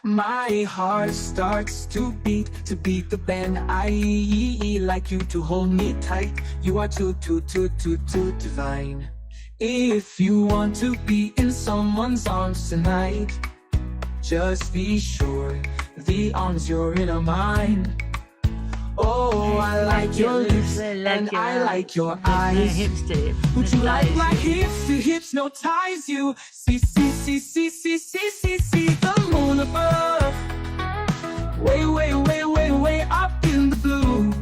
my heart starts to beat the band? I like you to hold me tight. You are too divine. If you want to be in someone's arms tonight, just be sure the arms you're in are mine. Oh, I like your lips and I like your eyes. Would you like my hips to hypnotize you? See the moon above. Way up in the blue.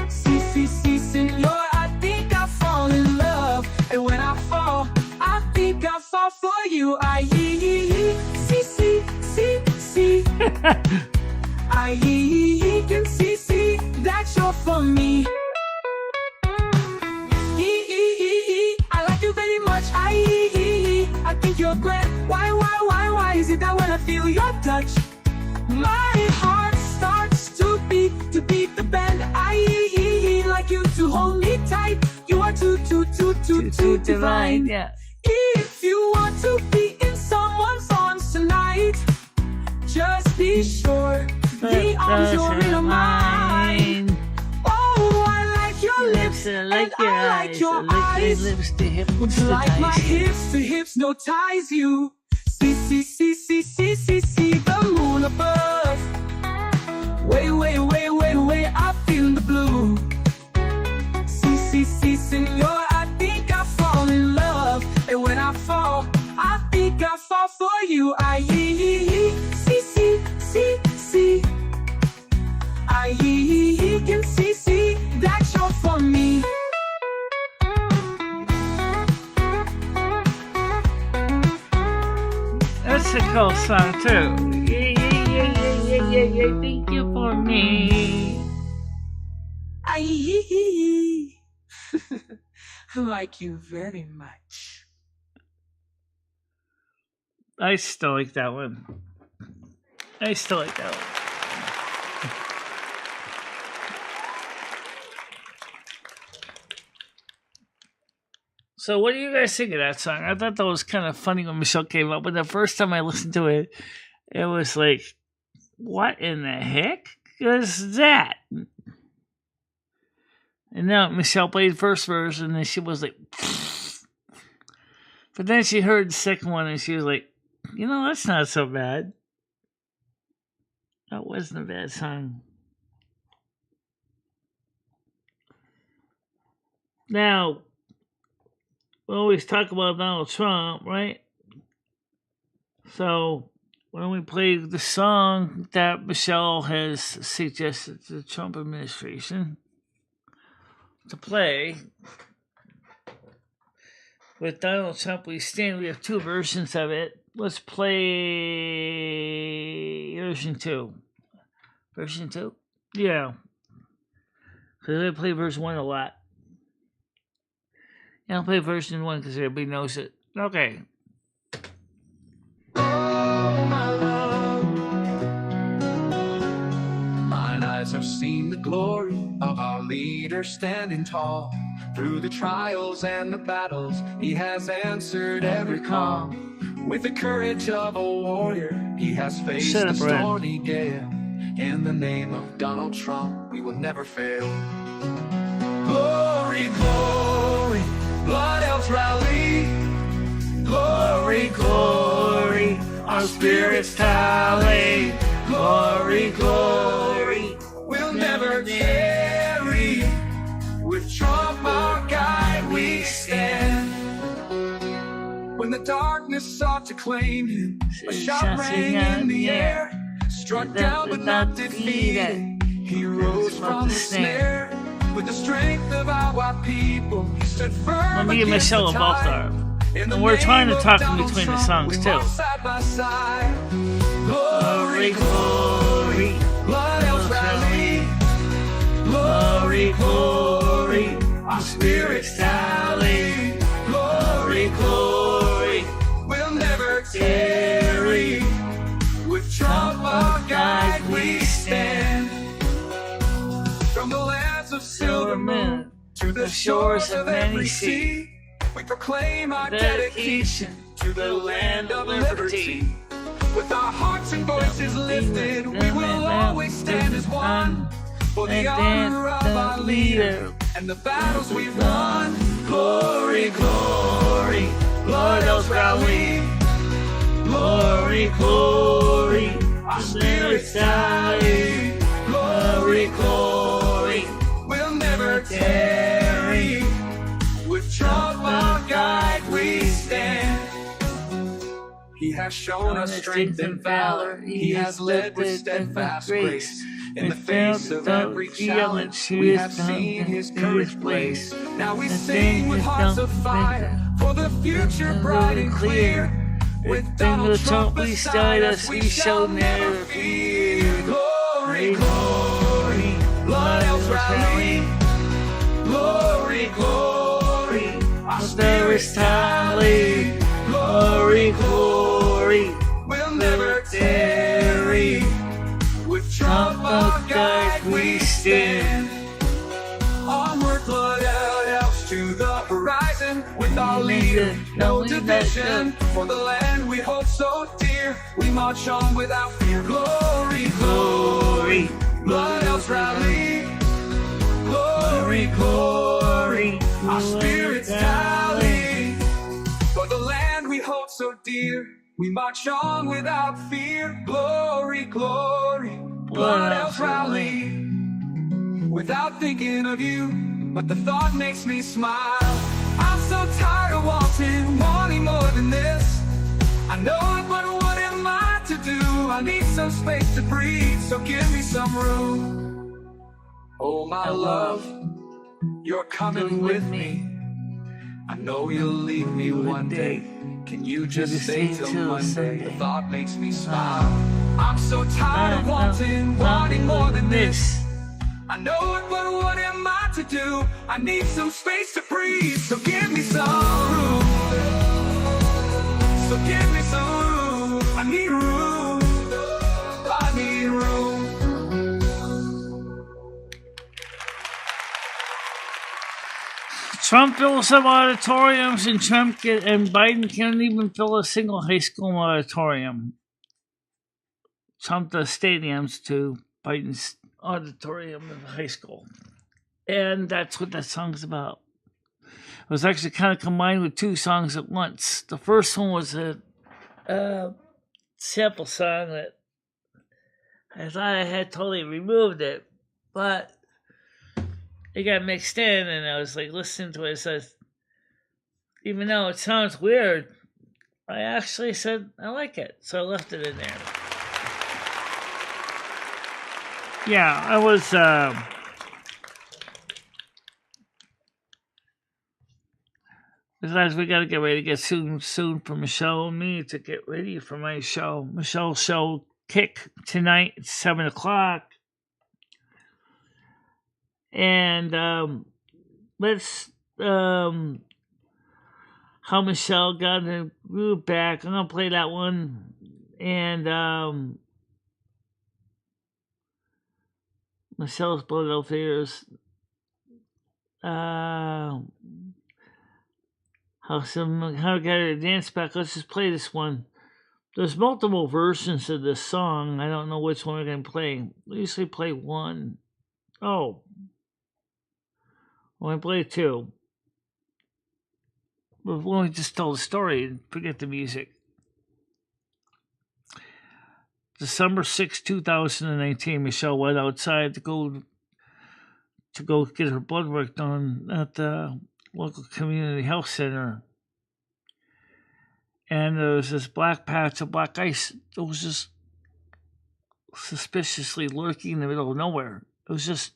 See, senor, I think I fall in love. And when I fall, I think I fall for you. See. I can see that you're for me. I like you very much. I think you're great. Why is it that when I feel your touch, my heart starts to beat the band? I like you to hold me tight. You are too divine. Yeah. If you want to be in someone's arms tonight, just be sure the arms you're in are mine. Oh, I like your lips I like and your I eyes. like your I like eyes. your lips to Would you like my hypnotize. hips to hypnotize you? See the moon above. Way up in the blue. See, senor, I think I fall in love. W-I-E-E-C-C-C-C. I-E-E-E-C-C, that's short for me. That's a cool song too. Yeah, thank you for me. I like you very much. I still like that one. So what do you guys think of that song? I thought that was kind of funny when Michelle came up, but the first time I listened to it, it was like, what in the heck is that? And now Michelle played first verse, and then she was like, but then she heard the second one, and she was like, you know, that's not so bad. That wasn't a bad song. Now, we always talk about Donald Trump, right? So, why don't we play the song that Michelle has suggested to the Trump administration to play? With Donald Trump, we stand. We have two versions of it. Let's play version 2. Version 2? Yeah. Because I play version 1 a lot. Yeah, I'll play version 1 because everybody knows it. Okay. My love, mine eyes have seen the glory of our leader standing tall. Through the trials and the battles, he has answered every call. With the courage of a warrior, he has faced the stormy gale. In the name of Donald Trump, we will never fail. Glory, glory, blood elves rally. Glory, glory, our spirits tally. Glory, glory, we'll never tarry. With Trump our guide we stand. When the darkness sought to claim him, a shot rang in the air. Struck down but not defeated, he rose from the snare. With the strength of our people, he stood firm. Let me give Michelle a both arm. And we're trying to talk in between the songs too. Glory, glory, blood elves rally. Glory, glory, our spirits tally. Glory, glory, we'll never tarry. With Trump our guide we stand. From the lands of silver moon to the shores of every sea, we proclaim our dedication to the land of liberty. With our hearts and voices lifted, we will always stand as one. For the honor of our leader and the battles we've won. Glory, glory, blood elves rally. Glory, glory, our spirits rally. Glory, glory, we'll never tarry. With Trump our guide we stand. He has shown us strength and valor. He has led with steadfast grace. In the face of every challenge, we have seen his courage blaze. Now we sing with hearts of fire for the future bright and clear. With Donald Trump beside us, we shall never fear. Glory, glory, blood elves rally. Glory, glory, our spirits tally. Glory, glory, we'll never tarry. With Trump our guide we stand. Onward, blood elves to the horizon. With our leader, no division. For the land we hold so dear, we march on without fear. Glory, glory, blood elves rally. Glory, glory, our spirits tally. For the land we hold so dear, we march on without fear. Glory, glory, blood elves rally. Without thinking of you, but the thought makes me smile. I'm so tired of wanting more than this. I know it, but I need some space to breathe, so give me some room. Oh, my love, you're coming with me. I know you'll leave me one day. Can you just stay till Monday? The thought makes me smile. I'm so tired of wanting more than this. I know it, but what am I to do? I need some space to breathe, so give me some room. So give me some room. I need room. I need room. Trump fills some auditoriums, and and Biden can't even fill a single high school auditorium. Trump does stadiums to Biden's auditorium in high school. And that's what that song's about. It was actually kind of combined with two songs at once. The first one was a sample song that I thought I had totally removed it, but it got mixed in, and I was like listening to it. So even though it sounds weird, I actually said I like it, so I left it in there. Yeah, I was. Besides, we gotta get ready to get soon for Michelle and me to get ready for my show. Michelle's show kick tonight at 7:00. And let's how Michelle got her groove back. I'm gonna play that one, and Michelle's Blood Outfitters. How to get her to dance back. Let's just play this one. There's multiple versions of this song. I don't know which one we're gonna play. We usually play one. Oh. Well, I play two. But we'll just tell the story and forget the music. December 6, 2019, Michelle went outside to go get her blood work done at the local community health center. And there was this black patch of black ice that was just suspiciously lurking in the middle of nowhere. It was just,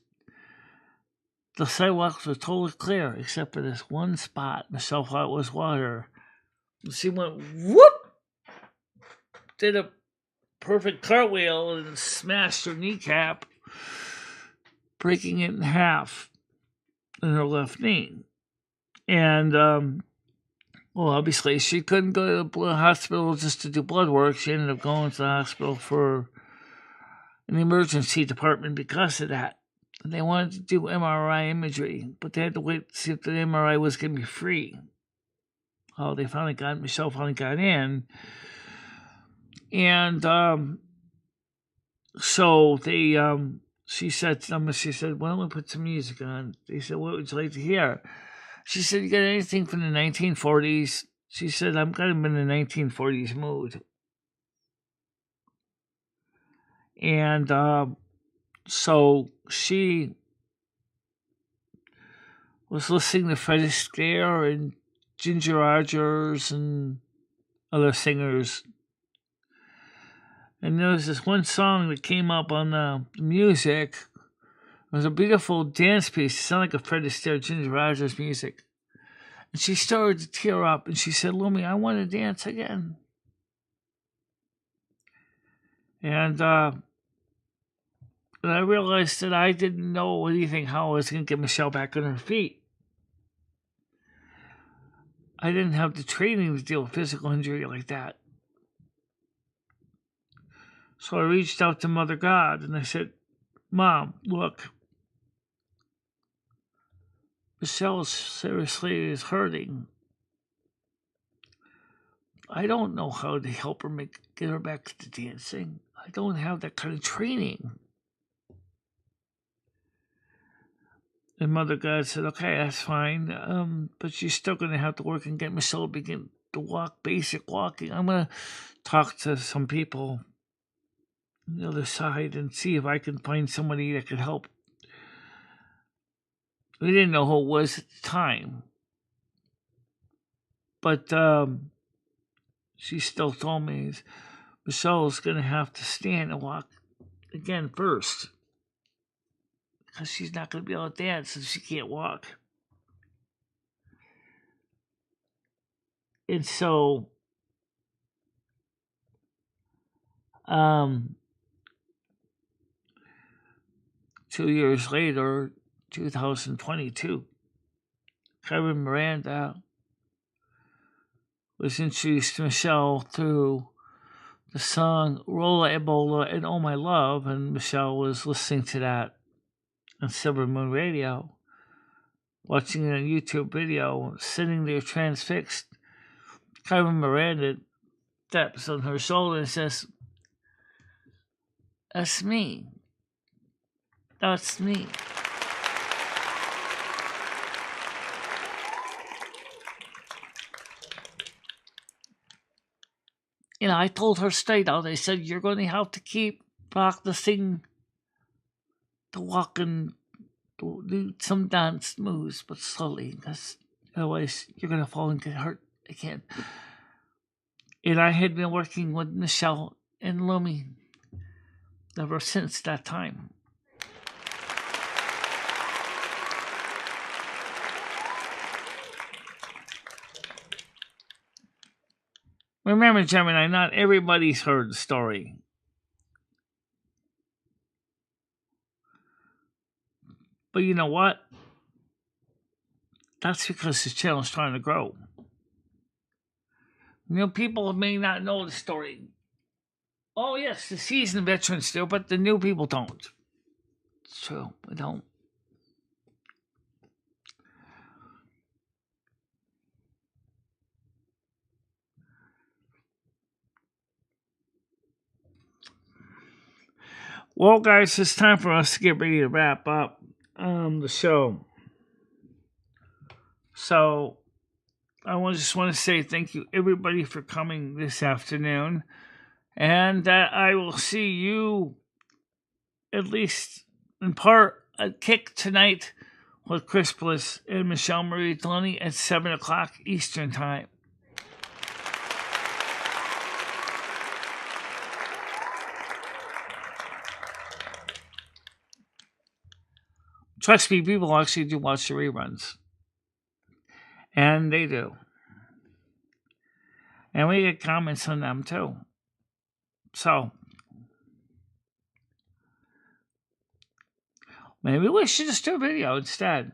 the sidewalks were totally clear except for this one spot. Michelle thought it was water. And she went whoop, did a perfect cartwheel and smashed her kneecap, breaking it in half in her left knee. And, well, obviously, she couldn't go to the hospital just to do blood work. She ended up going to the hospital for an emergency department because of that. And they wanted to do MRI imagery, but they had to wait to see if the MRI was going to be free. Oh, Michelle finally got in. And so they, she said, why don't we put some music on? They said, what would you like to hear? She said, you got anything from the 1940s? She said, I'm kind of in the 1940s mood. And so she was listening to Fred Astaire and Ginger Rogers and other singers. And there was this one song that came up on the music. It was a beautiful dance piece. It sounded like a Fred Astaire, Ginger Rogers music. And she started to tear up, and she said, Lumi, I want to dance again. And I realized that I didn't know anything how I was going to get Michelle back on her feet. I didn't have the training to deal with physical injury like that. So I reached out to Mother God, and I said, Mom, look, Michelle seriously is hurting. I don't know how to help her get her back to dancing. I don't have that kind of training. And Mother God said, okay, that's fine, but she's still going to have to work and get Michelle to begin to walk, basic walking. I'm going to talk to some people on the other side and see if I can find somebody that could help. We didn't know who it was at the time. But she still told me, Michelle's going to have to stand and walk again first. Because she's not going to be able to dance if she can't walk. And so, 2 years later, 2022, Carmen Miranda was introduced to Michelle through the song Rolla Ebola and Oh My Love, and Michelle was listening to that on Silver Moon Radio, watching it on YouTube video, sitting there transfixed. Carmen Miranda taps on her shoulder and says, "That's me. That's me." I told her straight out, I said, "You're going to have to keep practicing to walk and to do some dance moves, but slowly, because otherwise you're going to fall and get hurt again." And I had been working with Michelle and Lumi ever since that time. Remember, Gemini, not everybody's heard the story. But you know what? That's because the channel's trying to grow. People may not know the story. Oh, yes, the seasoned veterans do, but the new people don't. It's true, we don't. Well, guys, it's time for us to get ready to wrap up the show. So, I just want to say thank you, everybody, for coming this afternoon. And that I will see you, at least in part, at Kick tonight with Chris Bliss and Michelle Marie Delaney at 7 o'clock Eastern Time. Trust me, people actually do watch the reruns. And they do. And we get comments on them too. So, maybe we should just do a video instead.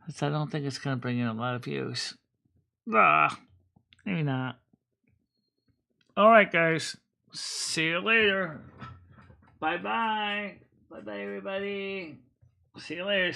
Because I don't think it's going to bring in a lot of views. Maybe not. Alright, guys. See you later. Bye-bye. Bye-bye, everybody. See you later.